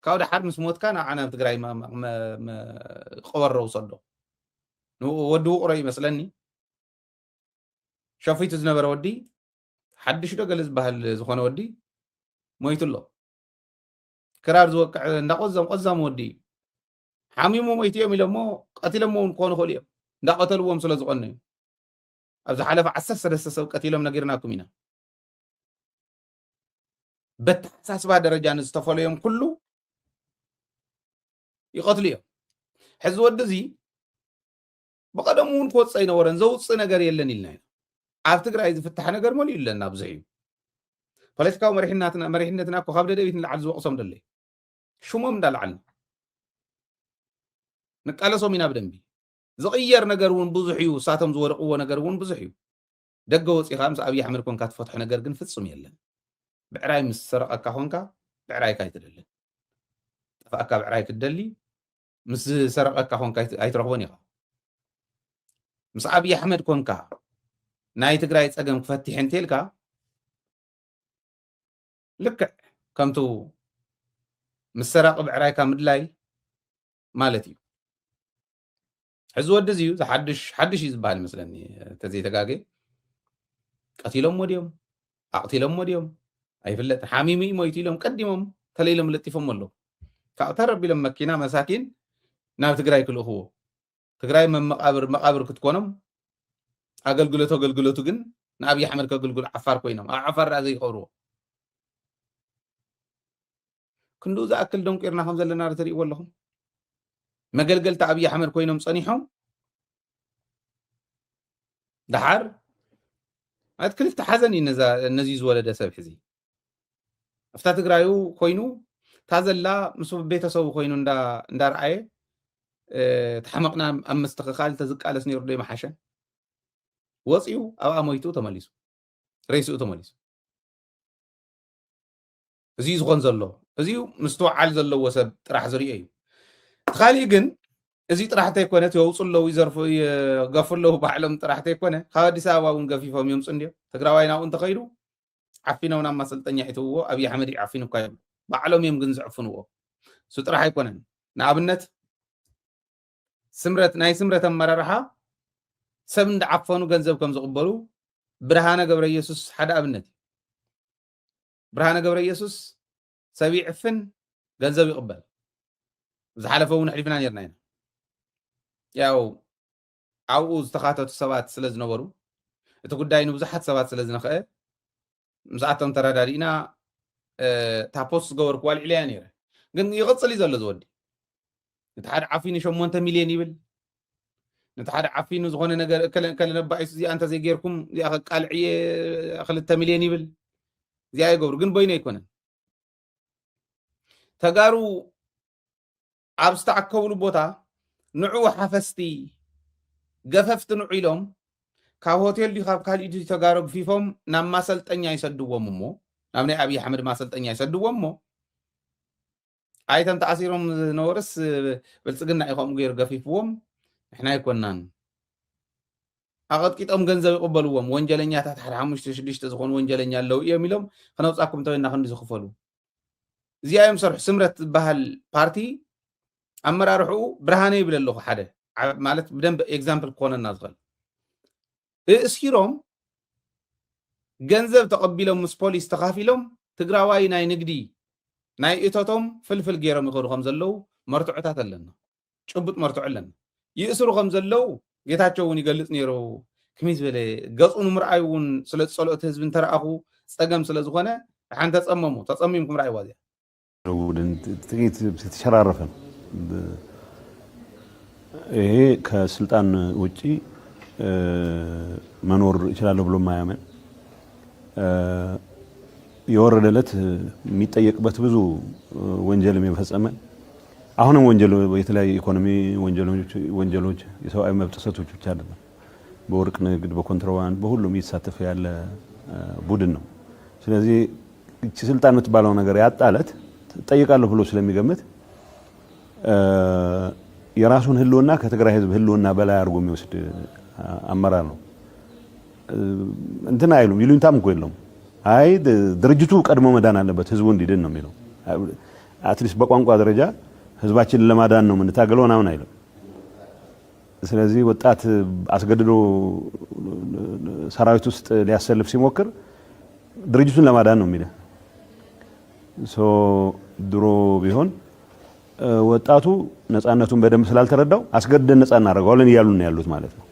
[SPEAKER 1] ካብ ድሓር ምስ ሞትካ ናብ ዓና ትግራይ ቀበረው ሰዶ ወዲ ውቕሮ ይመስለኒ ሸፊቱ ዝነበረ ወዲ ሓድሽ ዶ ገለ ዝበሃል ዝኾነ ወዲ ሞይቱ ኣሎ ክራር ዝወቅዕ እንዳቆዛም ወዲ ሓሚሞ ሞይቱ እዮም ኢሎሞ ቀቲሎሞ እውን ክኾኑ ይኽእሉ እዮም እንዳቀተልዎም ስለ ዝቆኑ እዩ ኣብዚ ሓለፈ 13 ሰብ ቀቲሎም ነጊርናኩም ኢና በተሓሳስባ ደረጃ ንዝተፈለዮም ኩሉ ይቀትሉ እዮም ሕዚ ወዲ እዚ ብቀደም እውን ክወፅእ ኣይነበረን ዘውፅእ ነገር የለን ኢልና ኢና ኣብ ትግራይ ዝፍታሕ ነገር መሊኡ ኣለና ብዙሕ እዩ ፖለቲካዊ መሪሕነትና እኮ ካብ ደደቢት ንላዕሊ ዝወቕሶም ደለ ሽሞም እንዳላዓልና ንቃለሶም ኢና ብደንቢ ዝቕየር ነገር እውን ብዙሕ እዩ እሳቶም ዝወደቕዎ ነገር እውን ብዙሕ እዩ ደገ ወፂኻ ምስ ኣብዪ ኣሕመድ ኮንካ ትፈትሖ ነገር ግን ፍፁም የለን ብዕራይ ምስ ሰረቐካ ኮንካ ብዕራይካ ኣይትደልን ጠፋእካ ብዕራይ ክትደሊ ምስ ሰረቐካ ኮንካ ኣይትረኽቦን ኢኻ ምስ ኣብዪ ኣሕመድ ኮንካ ናይ ትግራይ ፀገም ክፈትሕ እንተልካ ልክዕ ከምቱ ምስ ሰራቂ ብዕራይካ ምድላይ ማለት እዩ ሕዚ ወዲ እዚዩ ሓድሽ እዩ ዝበሃል ይመስለኒ ተዘይተጋገ ቀቲሎም ድዮም ኣቕቲሎም ድዮም ኣይፍለጥን ሓሚሙ ሞይቱ ኢሎም ቀዲሞም ተለይሎም ለጢፎም ኣለዉ ካብኡ ተረቢሎም መኪና መሳኪን ናብ ትግራይ ክልእኽዎ ትግራይ መቃብር ክትኮኖም ኣገልግሎቱ ግን ንኣብዪ ኣሕመድ ከገልግሉ ዓፋር ኮይኖም ኣብ ዓፋር ዳ ዘይቀብርዎ ክንዱ ዝኣክል ደንቂርና ከም ዘለና ትርእይዎ ኣለኹም መገልገልቲ ኣብዪ ኣሕመድ ኮይኖም ፀኒሖም ድሓር ክልተ ሓዘን ነዚ ዝወለደ ሰብ ሕዚ ኣፍታ ትግራዩ ኮይኑ ታዘላ ምስ ቤተሰቡ ኮይኑ እንዳረኣየ ተሓመቕና ኣብ መስተኽኻል ተዝቃለስ ነይሩ ዶ ይመሓሸን ወፂኡ ኣብኣ ሞይቱ ተመሊሱ ሬስኡ ተመሊሱ እዚ ዝኾን ዘሎ እዚ ምስ ተወዓል ዘለዎ ሰብ ጥራሕ ዝርኦ እዩ ካሊእ ግን እዚ ጥራሕ እንተይኮነ የውፁ ኣለዉ ይዘርፉ ገፉ ኣለዉ ባዕሎም ጥራሕ እንተይኮነ ካብ ኣዲስ ኣበባ እውን ገፊፎም ይምፁ እንድዮም ትግራዋይ ናብኡ እንተኸይዱ ዓፊኖም ናብ ማሰልጠኛ ይትውዎ ኣብዪ ኣሕመድ ዓፊኑ እኳ እዮም ባዕሎም እዮም ግን ዝዕፍንዎ እሱ ጥራሕ ኣይኮነን ንኣብነት ስምረት ናይ ስምረት ኣመራርሓ ሰብ እንዳዓፈኑ ገንዘብ ከም ዝቕበሉ ብርሃነ ገብረ ኢየሱስ ሓደ ኣብነት ብርሃነ ገብረ ኢየሱስ ሰብ ይዕፍን ገንዘብ ይቕበል ዝሓለፈ እውን ሕሊፍና ነርና ኢና ያው ኣብኡ ዝተኻተቱ ሰባት ስለ ዝነበሩ እቲ ጉዳይ ንብዙሓት ሰባት ስለ ዝነኽአ ምስኣቶም ተረዳዲእና እታ ፖስት ዝገበርክዋ ልዕልያ ነይረ ግን ይቕፅል እዩ ዘሎ ዝወዲ ነቲ ሓደ ዓፊኑ 8 ሚልዮን ይብል ነቲ ሓደ ዓፊኑ ዝኾነ ነገር ከለ ነባዒሱ እዚኣ እንተዘይጌርኩም እዚኣ ከቃልዕየ 2 ሚልዮን ይብል እዚኣ ይገብሩ ግን በይኑ ኣይኮነን ተጋሩ ኣብ ዝተዓከብሉ ቦታ ንዑ ሓፈስቲ ገፈፍቲ ንዑ ኢሎም ካብ ሆቴል ዲ ካብ ካልእ ዲ ተጋሩ ገፊፎም ናብ ማሰልጠኛ ይሰድዎም እሞ ናብ ናይ ኣብዪ ኣሕመድ ማሰልጠኛ ይሰድዎም እሞ ኣይተም ተኣሲሮም ዝነበርስ ብልፅግና ኢኸም ገይሩ ገፊፍዎም ንሕና ኣይኮናን ኣቐጥቂጦም ገንዘብ ይቕበልዎም ወንጀለኛታት ሓደ 5-6 ዝኾኑ ወንጀለኛ ኣለዉ እዮም ኢሎም ክነውፃኩም እንተወይና ክንዲ ዝኽፈሉ እዚኣ እዮም ሰርሑ ስምረት ዝበሃል ፓርቲ ኣመራርሕኡ ብርሃነ ይብል ኣለኹ ሓደ ማለት ብደንብ ኤግዛምፕል ክኾነና ዝኽእል እእስኪሮም ገንዘብ ተቐቢሎም ምስ ፖሊስ ተኻፊሎም ትግራዋይ ናይ ንግዲ ናይ እቶቶም ፍልፍል ገይሮም ይኸዱ ከም ዘለዉ መርትዑታት ኣለና ጭቡጥ መርትዑ ኣለና ይእስሩ ከም ዘለዉ ጌታቸው እውን ይገልጽ ነይሩ ከመይ ዝበለ ገጹ ንምርኣይ እውን ስለ ዝጸልኦት ህዝቢ እንተረኣኹ ፀገም ስለ ዝኾነ ሓን ተጸሚምኩም ራእይዋ እዚኣ
[SPEAKER 2] ጥቂት ተሸራረፈ ይሄ ከስልጣን ውጪ መኖር ይችላል ብሎ ማያመን የወረደለት የሚጠየቅበት ብዙ ወንጀል የፈጸመ አሁንም ወንጀል የተለያየ ኢኮኖሚ ወንጀሎች የሰብአዊ መብት ጥሰቶች ብቻ አይደለም በወርቅ ንግድ በኮንትሮባንድ በሁሉም እየተሳተፈ ያለ ቡድን ነው ስለዚህ እቺ ስልጣን የምትባለው ነገር ያጣለት ጠይቃለሁ ብሎ ስለሚገምት የራሱን ህልውና ከትግራይ ህዝብ ህልውና በላይ አድርጎ የሚወስድ አመራር ነው እንትና አይሉም ይሉኝታም እኮ የለውም አይ ድርጅቱ ቀድሞ መዳን አለበት ህዝቡ እንዲድን ነው የሚለው አትሊስት በቋንቋ ደረጃ ህዝባችንን ለማዳን ነው የምንታገለው ናምን አይልም ስለዚህ ወጣት አስገድዶ ሰራዊት ውስጥ ሊያሰልፍ ሲሞክር ድርጅቱን ለማዳን ነው የሚለው ድሮ ቢሆን ወጣቱ ነፃነቱን በደንብ ስላልተረዳው አስገድደን ነፃ እናደርገዋለን እያሉ ነው ያሉት ማለት ነው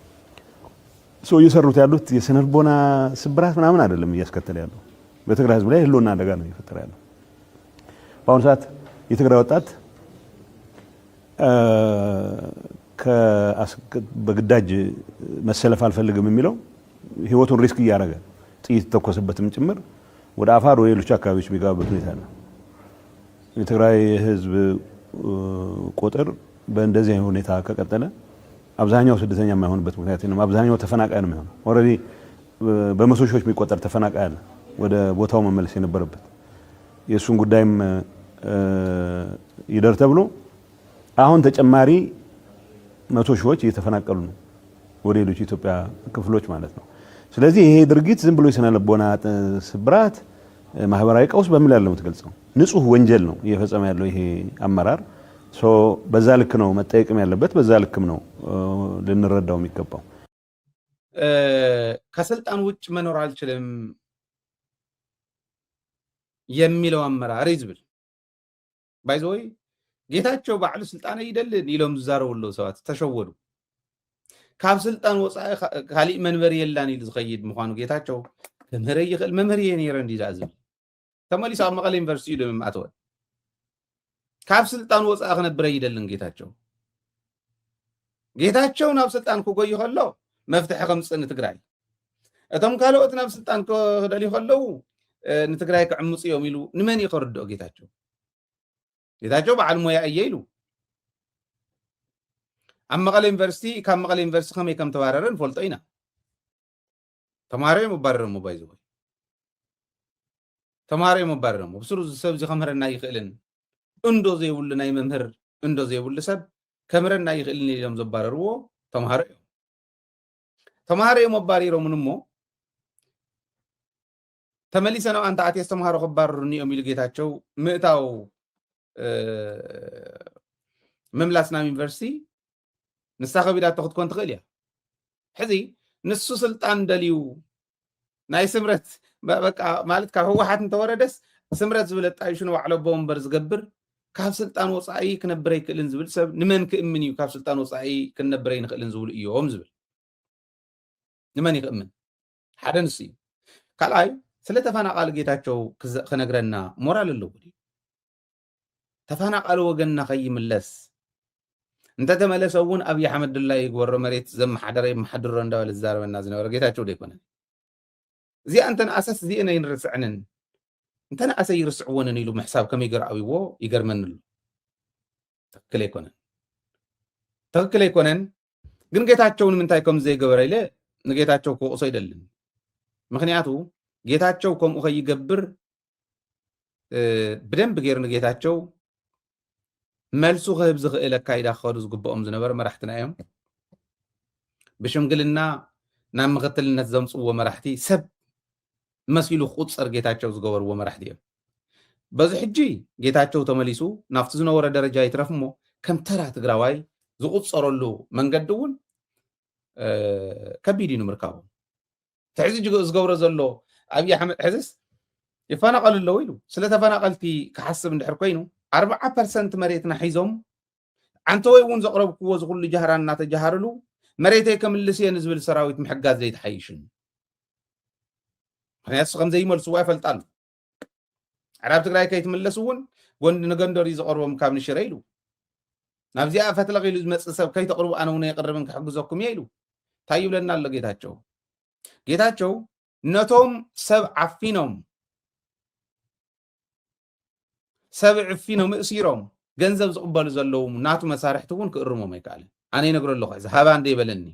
[SPEAKER 2] እየሰሩት ያሉት የስነልቦና ስብራት ምናምን አይደለም እያስከተለ ያለው በትግራይ ህዝብ ላይ ህልውና አደጋ ነው እየፈጠረ ያለው በአሁኑ ሰዓት የትግራይ ወጣት በግዳጅ መሰለፍ አልፈልግም የሚለው ህይወቱን ሪስክ እያደረገ ጥይት ተኮሰበትም ጭምር ወደ አፋር ወይ ሌሎች አካባቢዎች የሚገባበት ሁኔታ ነው የትግራይ ህዝብ ቁጥር በእንደዚህ ሁኔታ ከቀጠለ አብዛኛው ስደተኛ የማይሆንበት ምክንያት ነው አብዛኛው ተፈናቃይ ነው የሚሆነው ኦሬዲ በመቶ ሺዎች የሚቆጠር ተፈናቃይ አለ ወደ ቦታው መመለስ የነበረበት የሱን ጉዳይም ይደር ተብሎ አሁን ተጨማሪ መቶ ሺዎች እየተፈናቀሉ ነው ወደ ሌሎች ኢትዮጵያ ክፍሎች ማለት ነው ስለዚህ ይሄ ድርጊት ዝም ብሎ የስነልቦና ስብራት ማህበራዊ ቀውስ በሚል ያለው የምትገልጸው ንጹህ ወንጀል ነው እየፈጸመ ያለው ይሄ አመራር በዛ ልክ ነው መጠየቅም ያለበት በዛ ልክም ነው ልንረዳው የሚገባው
[SPEAKER 1] ከስልጣን ውጭ መኖር አልችልም የሚለው አመራር ይዝብል ባይዘይ ጌታቸው ባዕሉ ስልጣን ይደልን ኢሎም ዝዛረብሉ ሰባት ተሸወዱ ካብ ስልጣን ወፃኢ ካሊእ መንበሪ የላን ኢሉ ዝኸይድ ምዃኑ ጌታቸው መምህር ይኽእል መምህር ነይረ እንዲዛ ዝብል ተመሊሱ ኣብ መቐለ ዩኒቨርሲቲ ኢሉ ምማእተወ ካብ ስልጣን ወፃኢ ክነብረ ይደልን ጌታቸው ናብ ስልጣን ክጎይ ከሎ መፍትሒ ከምፅእ ንትግራይ እቶም ካልኦት ናብ ስልጣን ክደልዩ ከለዉ ንትግራይ ክዕምፁ እዮም ኢሉ ንመን ይኸርድኦ ጌታቸው? ጌታቸው በዓል ሞያ እየ ኢሉ ኣብ መቐለ ዩኒቨርሲቲ ካብ መቐለ ዩኒቨርሲቲ ከመይ ከም ተባረረ ንፈልጦ ኢና። ተምሃሮ እዮም ኣባረሮሞ ባይዘ ተምሃሮ እዮም ኣባረሮሞ። ብስሩ ሰብ እዚ ከምህረና ይኽእልን እንዶ ዘይብሉ ናይ መምህር እንዶ ዘይብሉ ሰብ ከምረና ይኽእልን ኢሎም ዘባረርዎ ተምሃሮ እዮም። ተምሃሮ እዮም ኣባሪሮምን እሞ ተመሊሰን ኣብ ኣንታ ኣትየስ ተምሃሮ ክባረሩኒ እዮም ኢሉ ጌታቸው ምእታው ምምላስ ናብ ዩኒቨርሲቲ ንሳ ከቢዳቶ ክትኮን ትኽእል እያ። ሕዚ ንሱ ስልጣን ደልዩ ናይ ስምረት በቃ ማለት ካብ ህወሓት እንተወረደስ ስምረት ዝብል ጣይሹ ንባዕሉ ኣቦ ወንበር ዝገብር ካብ ስልጣን ወፃኢ ክነብረ ይክእልን ዝብል ሰብ ንመን ክእምን እዩ? ካብ ስልጣን ወፃኢ ክነብረ ይንክእልን ዝብሉ እዮም ዝብል ንመን ይክእምን? ሓደ ንሱ እዩ። ካልኣይ ስለ ተፈናቃሊ ጌታቸው ክነግረና ሞራል ኣለዎ ድዩ? ተፈናቃሊ ወገንና ከይምለስ እንተተመለሰ እውን ኣብይ ኣሕመድ ድላይ ይግበሮ መሬት ዘመሓደረ የመሓድሮ እንዳበለ ዝዛረበና ዝነበረ ጌታቸው ደይኮነን። እዚኣ እንተነኣሰስ እዚአነ ይንርስዕንን እንተነኣሰ ይርስዕዎንን ኢሉ ምሕሳብ ከመይ ገርዓዊዎ ይገርመኒ ኣሎ። ትክክል ኣይኮነን። ግን ጌታቸው ንምንታይ ከም ዘይገበረ ኢለ ንጌታቸው ክወቅሶ ይደልን። ምክንያቱ ጌታቸው ከምኡ ከይገብር ብደንብ ገይሩ ንጌታቸው መልሱ ክህብ ዝኽእል ኣካይዳ ክኸዱ ዝግብኦም ዝነበረ መራሕትና እዮም። ብሽምግልና ናብ ምክትልነት ዘምፅዎ መራሕቲ ሰብ መሲሉ ክቁፀር ጌታቸው ዝገበርዎ መራሕቲ እዮም። በዚ ሕጂ ጌታቸው ተመሊሱ ናብቲ ዝነበረ ደረጃ ይትረፍ እሞ ከም ተራ ትግራዋይ ዝቁፀረሉ መንገዲ እውን ከቢድ እዩ ንምርካቡ። ትሕዚ ዝገብሮ ዘሎ ኣብይ ኣሕመድ ሕዝስ ይፈናቀሉ ኣለዉ ኢሉ ስለ ተፈናቀልቲ ክሓስብ እንድሕር ኮይኑ 40% መሬትና ሒዞም ዓንተወይ እውን ዘቕረብክዎ ዝኩሉ ጃህራ እናተጃሃርሉ መሬተይ ከምልስ እየ ንዝብል ሰራዊት ምሕጋዝ ዘይተሓይሽን ምክንያቱ ከምዘይመልስዋ ይፈልጣሉ። ዓራብ ትግራይ ከይትምለስ እውን ንገንደር እዩ ዘቕርቦም ካብ ንሽረ ኢሉ ናብዚኣ ፈትለቕ ኢሉ ዝመፅእ ሰብ ከይተቕርቡ ኣነ እውን የቕርብን ክሕግዘኩም እየ ኢሉ እንታይ ይብለና ኣሎ ጌታቸው? ጌታቸው ነቶም ሰብ ዓፊኖም ሰብ ዕፊኖም እሲሮም ገንዘብ ዝቕበሉ ዘለዉ ናቱ መሳርሕቲ እውን ክእርሞም ኣይከኣልን። ኣነ ይነግሮ ኣለኹ ሕዚ ሃባ እንደ ይበለኒ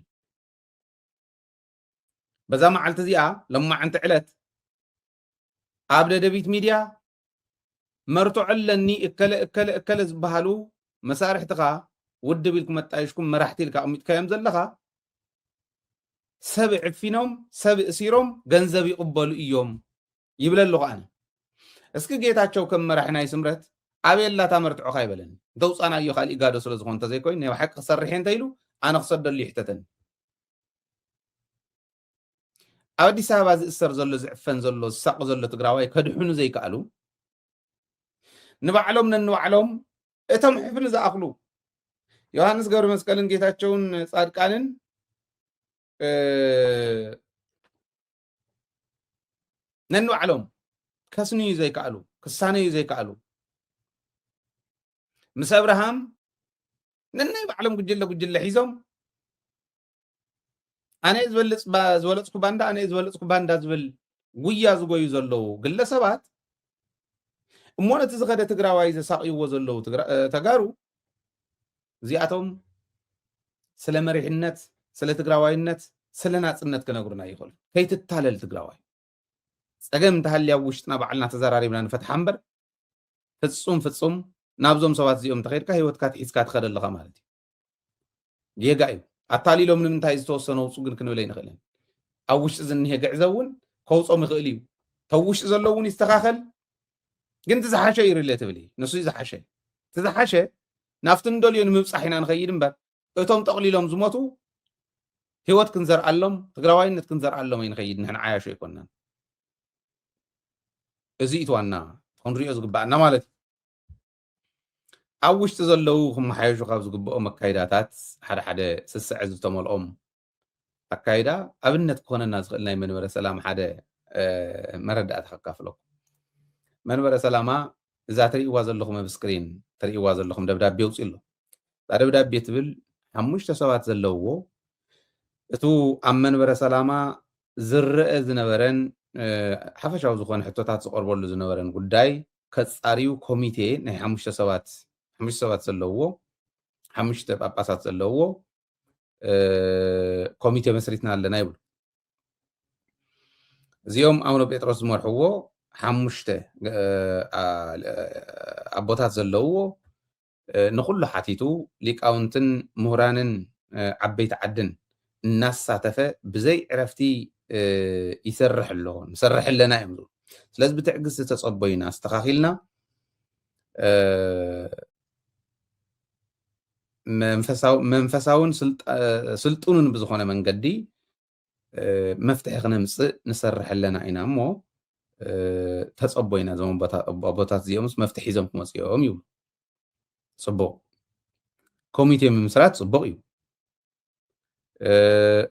[SPEAKER 1] በዛ መዓልቲ እዚኣ ለማዓንቲ ዕለት ኣብ ደደቢት ሚድያ መርትዖለኒ እከለ ዝበሃሉ መሳርሕትኻ ውድብ ኢልኩም መጣይሽኩም መራሕቲ ኢልካ ኣቕሚጥካዮም ዘለኻ ሰብ ዕፊኖም ሰብ እሲሮም ገንዘብ ይቕበሉ እዮም ይብል ኣለኹ ኣነ። እስኪ ጌታቸው ከም መራሒ ናይ ስምረት ኣበየላ ታመርትዖካ ይበለኒ እንተውፃናዮ ካሊእ ጋዶ ስለ ዝኾን እንተዘይኮይኑ ናይ ሓቂ ክሰርሕ እንተኢሉ ኣነ ክሰደሉ ይሕተተኒ። ኣብ ኣዲስ ኣበባ ዝእሰር ዘሎ ዝዕፈን ዘሎ ዝሳቅ ዘሎ ትግራዋይ ከድሕኑ ዘይከኣሉ ንባዕሎም ነንባዕሎም እቶም ሕፍን ዝኣኽሉ ዮሃንስ ገብረ መስቀልን ጌታቸውን ጻድቃንን ነንባዕሎም ከስንዩ ዘይከኣሉ ክሳነዩ ዘይከኣሉ ምስ ኣብርሃም ነናይ ባዕሎም ጉጅለ ሒዞም ኣነ ዝበለፅኩ ባንዳ ኣነ ዝበለፅኩ ባንዳ ዝብል ጉያ ዝጎዩ ዘለዉ ግለሰባት እሞ ነቲ ዝኸደ ትግራዋይ ዘሳቅይዎ ዘለዉ ተጋሩ እዚኣቶም ስለ መሪሕነት ስለ ትግራዋይነት ስለ ናፅነት ክነግሩና ይኽእሉ። ከይትታለል ትግራዋይ ፀገም እንተሃልያ ውሽጥና ባዕልና ተዘራሪብና ንፈትሓ እምበር ፍፁም ናብዞም ሰባት እዚኦም ተኸይድካ ሂወትካ ትሒዝካ ትኸደ ኣለኻ ማለት እዩ። ጌጋ እዩ ኣታሊሎም ንምንታይ ዝተወሰነ ውፁ ግን ክንብል ኣይንኽእልን። ኣብ ውሽጢ ዝኒሄ ግዕዘ እውን ከውፆም ይኽእል እዩ። ተብ ውሽጢ ዘሎ እውን ይስተኻኸል ግን ትዝሓሸ ይርለ ትብል ንሱ ዝሓሸ ትዝሓሸ ናብቲ እንደልዮ ንምብፃሕ ኢና ንኸይድ እምበር እቶም ጠቕሊሎም ዝሞቱ ሂወት ክንዘርኣሎም ትግራዋይነት ክንዘርኣሎም ኣይንኸይድ ንሕና ዓያሾ ይኮናን። እዚ ኢትዋና ክንሪኦ ዝግባአና ማለት እዩ። ኣብ ውሽጢ ዘለዉ ክመሓየሹ ካብ ዝግብኦም ኣካይዳታት ሓደ ሓደ ስስዕ ዝተመልኦም ኣካይዳ ኣብነት ክኾነና ዝኽእል ናይ መንበረ ሰላም ሓደ መረዳእታ ከካፍለኩም። መንበረ ሰላማ እዛ ትርእይዋ ዘለኹም ኣብ ስክሪን ትርእይዋ ዘለኹም ደብዳቤ ውፅእ ኣሎ። እዛ ደብዳቤ ትብል 5 ሰባት ዘለውዎ እቱ ኣብ መንበረ ሰላማ ዝርአ ዝነበረን ሓፈሻዊ ዝኾነ ሕቶታት ዝቐርበሉ ዝነበረን ጉዳይ ከጻሪው ኮሚቴ ናይ 5 ሰባት ዘለዎ 5 ጳጳሳት ዘለዎ ኮሚቴ መስሪትና ኣለና ይብሉ። እዚኦም ኣቡነ ጴጥሮስ ዝመርሕዎ 5 ኣቦታት ዘለዎ ንኩሉ ሓቲቱ ሊቃውንትን ምሁራንን ዓበይቲ ዓድን እናሳተፈ ብዘይ ዕረፍቲ ይሰርሕ ኣሎ ንሰርሕ ኣለና እዮም ዝብሉ። ስለዚ ብትዕግስቲ ተጸበዩና ኣስተኻኺልና መንፈሳውን ስልጡንን ብዝኾነ መንገዲ መፍትሒ ክነምፅእ ንሰርሕ ኣለና ኢና እሞ ተጸበዩና እዞም ኣቦታት እዚኦምስ መፍትሒ ሒዞም ክመፁ እዮም ይብሉ። ጽቡቕ ኮሚቴ ምምስራት ጽቡቕ እዩ።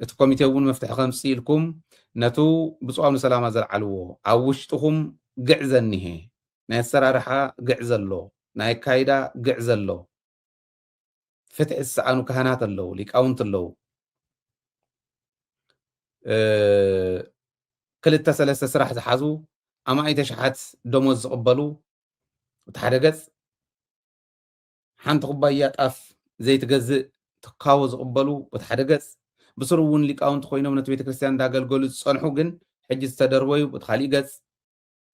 [SPEAKER 1] እቲ ኮሚቴ እውን መፍትሒ ከምፅእ ኢልኩም ነቱ ብፁዕ አቡነ ሰላማ ዘለዓልዎ ኣብ ውሽጥኹም ግዕ ዘኒሄ ናይ ኣሰራርሓ ግዕ ዘሎ ናይ ካይዳ ግዕ ዘሎ ፍትሒ ዝሰኣኑ ካህናት ኣለዉ ሊቃውንት ኣለዉ ክልተ ሰለስተ ስራሕ ዝሓዙ ኣማኢተ ሸሓት ደሞዝ ዝቕበሉ እቲ ሓደ ገጽ ሓንቲ ኩባያ ጣፍ ዘይትገዝእ ትካቦ ዝቕበሉ እቲ ሓደ ገጽ ብስሩ እውን ሊቃውንቲ ኮይኖም ነቲ ቤተክርስትያን እንዳገልገሉ ዝጸንሑ ግን ሕጂ ዝተደርበዩ እቲ ካሊእ ገጽ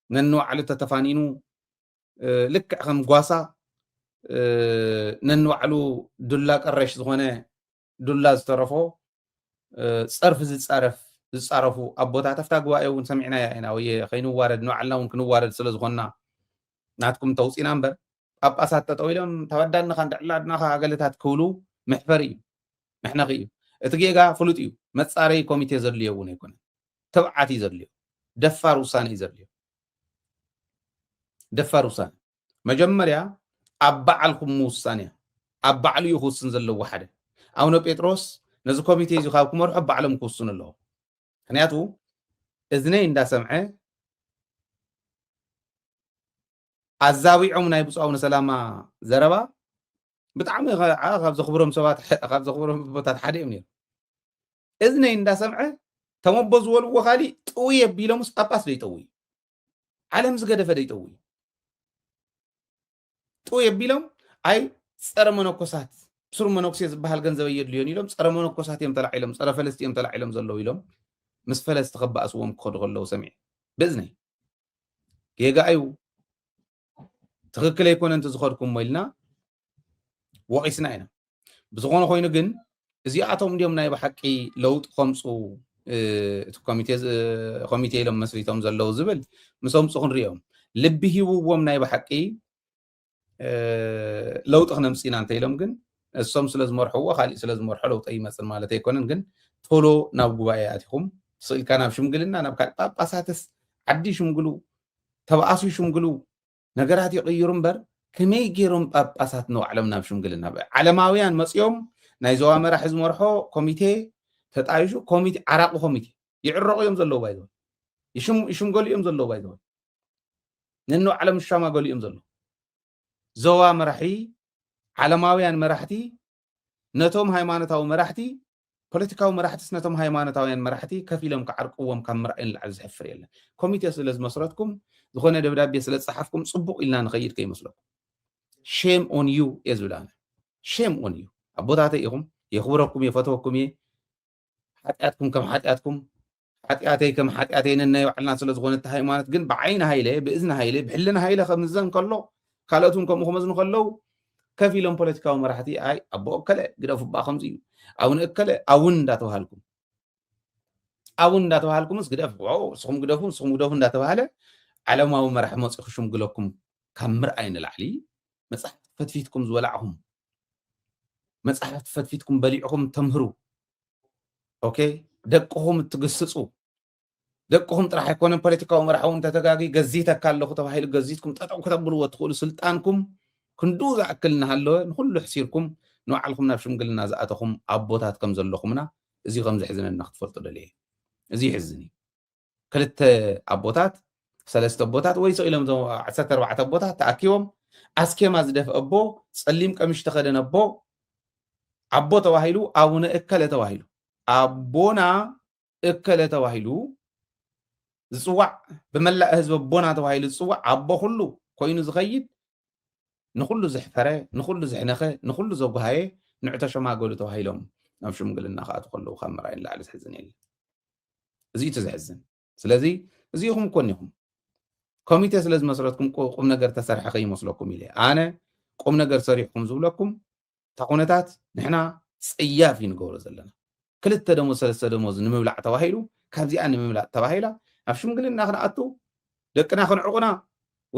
[SPEAKER 1] ነንባዕሉ ተተፋኒኑ ልክዕ ከም ጓሳ ነንባዕሉ ዱላ ቀረሽ ዝኾነ ዱላ ዝተረፎ ፀርፊ ዝፃረፉ ኣቦታት ኣፍታ ጉባኤ እውን ሰሚዕና ኢና ወይ ከይንዋረድ ንባዕልና እውን ክንዋረድ ስለ ዝኾንና ናትኩም ተውፂና እምበር ጳጳሳት ጠጠው ኢሎም ተወዳድናኻ እንድዕላድናኻ ኣገለታት ክብሉ ምሕፈሪ እዩ መሕነኺ እዩ። እቲ ጌጋ ፍሉጥ እዩ። መጻረይ ኮሚቴ ዘድልዮ እውን ኣይኮነን። ተብዓት እዩ ዘድልዮ። ደፋር ውሳነ እዩ ዘድልዮ። ደፋር ውሳነ መጀመርያ ኣብ በዓልኩም ውሳነ ኣብ በዓሉ እዩ ክውስን ዘለዎ ሓደ ኣቡነ ጴጥሮስ ነዚ ኮሚቴ እዚ ካብ ክመርሑ በዓሎም ክውስኑ ኣለዎ። ምክንያቱ እዝነይ እንዳሰምዐ ኣዛቢዖም ናይ ብፁዕ አቡነ ሰላማ ዘረባ ብጣዕሚ ካብ ዘኽብሮም ሰባት ካብ ዘኽብሮም ቦታት ሓደ እዮም ነይሩ። እዝነይ እንዳሰምዐ ተመቦ ዝበልዎ ካሊእ ጥውይ ኣቢሎምስ ጳጳስ ደይጠውይ ዓለም ዝገደፈ ደይጠውይ ጥውይ ኣቢሎም ኣይ ፀረ መነኮሳት ስሩ መነኩሴ ዝበሃል ገንዘብ የድልዮን ኢሎም ፀረ መነኮሳት እዮም ተላዒሎም ፀረ ፈለስቲ እዮም ተላዒሎም ዘለዉ ኢሎም ምስ ፈለስቲ ከበኣስዎም ክኸዱ ከለዉ ሰሚዐ ብእዝነይ ጌጋ እዩ ትክክል ኣይኮነ እንተ ዝኸድኩም ኢልና ወቂስና ኢና። ብዝኾነ ኮይኑ ግን እዚኣቶም እንዲኦም ናይ ብሓቂ ለውጥ ከምፁ እቲ ኮሚቴ ኢሎም መስሪቶም ዘለዉ ዝብል ምስ ኣምፁ ክንሪኦም ልቢ ሂብዎም ናይ ብሓቂ ለውጥ ክነምፅ ኢና እንተኢሎም ግን እሶም ስለ ዝመርሕዎ ካሊእ ስለ ዝመርሖ ለውጢ ይመፅን ማለት ኣይኮነን። ግን ቶሎ ናብ ጉባኤ ኣቲኹም ስኢልካ ናብ ሽምግልና ናብ ካሊእ ጳጳሳትስ ዓዲ ሽምግሉ ተባኣሱ ሽምግሉ ነገራት ይቕይሩ እምበር ከመይ ገይሮም ጳጳሳት ንባዕሎም ናብ ሽምግልና ዓለማውያን መፅኦም ናይ ዞባ መራሒ ዝመርሖ ኮሚቴ ተጣይሹ ኮሚቴ ዓራቂ ኮሚቴ ይዕረቑ እዮም ዘለዉ ባይዘው ይሽምገሉ እዮም ዘለዉ ባይዘው ነንባዕሎም ይሻማገሉ እዮም ዘለዉ ዞባ መራሒ ዓለማውያን መራሕቲ ነቶም ሃይማኖታዊ መራሕቲ ፖለቲካዊ መራሕቲስ ነቶም ሃይማኖታውያን መራሕቲ ከፍ ኢሎም ክዓርቅዎም ካብ ምርኣይን ላዕሊ ዝሕፍር የለን። ኮሚቴ ስለ ዝመስረትኩም ዝኾነ ደብዳቤ ስለ ዝፀሓፍኩም ፅቡቅ ኢልና ንኸይድ ከይመስለኩም ሼም ኦን ዩ እየ ዝብላነ ሼም ኦን ዩ ኣቦታተይ ኢኹም የኽብረኩም የፈተወኩም እየ ሓጢኣትኩም ከም ሓጢኣትኩም ሓጢኣተይ ከም ሓጢኣተይ ነናይ ባዕልና ስለ ዝኾነት ሃይማኖት ግን ብዓይኒ ሃይለ ብእዝኒ ሃይለ ብሕልና ሃይለ ከምዝዘን ከሎ ካልኦቱን ከምኡ ክመዝኑ ከለዉ ከፍ ኢሎም ፖለቲካዊ መራሕቲ ኣይ ኣቦ እከለ ግደፉ ባ ከምዚ እዩ ኣቡነ እከለ ኣውን እንዳተባሃልኩምስ ግደፍ ንስኹም ግደፉ እንዳተባሃለ ዓለማዊ መራሒ መፅኡ ክሽምግለኩም ካብ ምርኣይ ንላዕሊ መፅሓፍ ፈትፊትኩም ዝበላዕኹም መፅሓፍ ፈትፊትኩም በሊዕኹም ተምህሩ ኦኬ ደቅኹም ትግስፁ ደቅኹም ጥራሕ ኣይኮነን ፖለቲካዊ መራሒ እውን ተተጋጊ ገዚተካ ኣለኹ ተባሂሉ ገዚትኩም ጠጠው ከተብልዎ ትኽእሉ ስልጣንኩም ክንዱ ዝኣክል እናሃለወ ንኩሉ ሕሲርኩም ንባዕልኩም ናብ ሽምግልና ዝኣተኹም ኣቦታት ከም ዘለኹምና እዚ ከም ዝሕዝነና ክትፈልጡ ደልየ እዚ ይሕዝኒ ክልተ ኣቦታት ሰለስተ ኣቦታት ወይ ሰኢሎም 14 ኣቦታት ተኣኪቦም ኣስኬማ ዝደፍአ ኣቦ ፀሊም ቀሚሽ ተኸደነ ኣቦ ተባሂሉ ኣቡነ እከለ ተባሂሉ ኣቦና እከለ ተባሂሉ ዝፅዋዕ ብመላእ ህዝቢ ቦና ተባሂሉ ዝፅዋዕ ኣቦ ኩሉ ኮይኑ ዝኸይድ ንኩሉ ዝሕፈረ ንኩሉ ዝሕነኸ ንኩሉ ዘጓሃየ ንዑ ተሸማገሉ ተባሂሎም ናብ ሽምግልና ከኣቱ ከለዉ ካብ ምርኣይ ንላዕሊ ዝሕዝን የለን እዚ እቲ ዝሕዝን ስለዚ እዚኢኹም ኮኒኹም ኮሚቴ ስለ ዝመስረትኩም ቁም ነገር ተሰርሐ ከይመስለኩም ኢለ ኣነ ቁም ነገር ሰሪሕኩም ዝብለኩም እታ ኩነታት ንሕና ፀያፍ እዩ ንገብሮ ዘለና ክልተ ደሞዝ ሰለስተ ደሞዝ ንምብላዕ ተባሂሉ ካብዚኣ ንምምላእ ተባሂላ ኣብ ሽምግልና ክንኣቱ ደቅና ክንዕቁና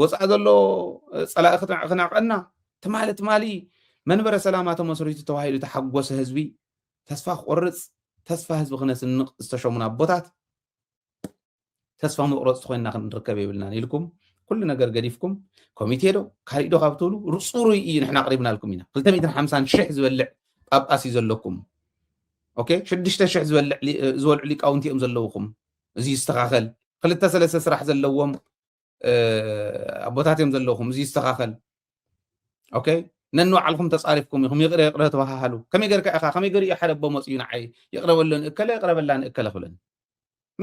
[SPEAKER 1] ወፃእ ዘሎ ፀላኢ ክነዕቀና ትማሊ መንበረ ሰላማ ተመስሪቱ ተባሂሉ ተሓጎሰ ህዝቢ ተስፋ ክቆርፅ ተስፋ ህዝቢ ክነስንቕ ዝተሸሙና ኣቦታት ተስፋ ምቁረፅ ኮይንና ክንርከብ የብልናን ኢልኩም ኩሉ ነገር ገዲፍኩም ኮሚቴ ዶ ካሊእ ዶ ካብ ትብሉ ርፁሩይ እዩ ንሕና ቅሪብናልኩም ኢና 250,000 ዝበልዕ ጳጳስ እዩ ዘለኩም ኦኬ 6,000 ዝበልዑ ሊቃውንቲ እዮም ዘለውኩም እዚ ይስተኻኸል 2-3 ስራሕ ዘለዎም ኣቦታት እዮም ዘለውኩም እዚ ይስተኻኸል ኦኬ ነንባዕልኩም ተፃሪፍኩም ኢኹም ይቕረ ተባሃሉ ከመይ ጌርካ ኢኻ ከመይ ገሪኡ ሓደ ኣቦ መፅኡ ንዓይ ይቕረበሎ ንእከለ ይቕረበላ ንእከለ ክብለን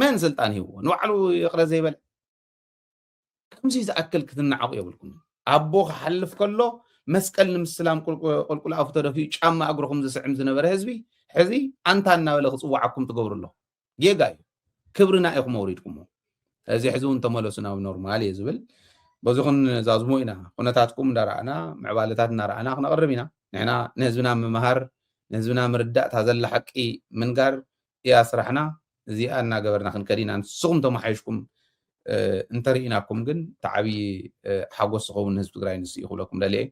[SPEAKER 1] መን ስልጣን ሂብዎ ንባዕሉ ይቕረ ዘይበልዕ ከምዚ ዝኣክል ክትናዓቁ የብልኩም ኣቦ ክሓልፍ ከሎ መስቀል ንምስላም ቁልቁል ኣፉ ተደፊኡ ጫማ እግርኩም ዝስዕም ዝነበረ ህዝቢ ሕዚ ኣንታ እናበለ ክፅዋዓኩም ትገብሩ ኣሎ ጌጋ እዩ ክብርና ኢኹም ኣውሪድኩሞ እዚ ሕዚ እውን ተመለሱ ናብ ኖርማል እየ ዝብል በዚኹን ዛዝሞ ኢና ኩነታትኩም እንዳረኣና ምዕባለታት እናረኣና ክነቕርብ ኢና ንሕና ንህዝብና ምምሃር ንህዝብና ምርዳእ እታ ዘላ ሓቂ ምንጋር እያ ስራሕና እዚኣ እናገበርና ክንከድ ኢና ንስኹም ተመሓይሽኩም እንተርኢናኩም ግን ተዓብዪ ሓጎስ ዝኸውን ህዝቢ ትግራይ ንስ ይኽብለኩም ደልየ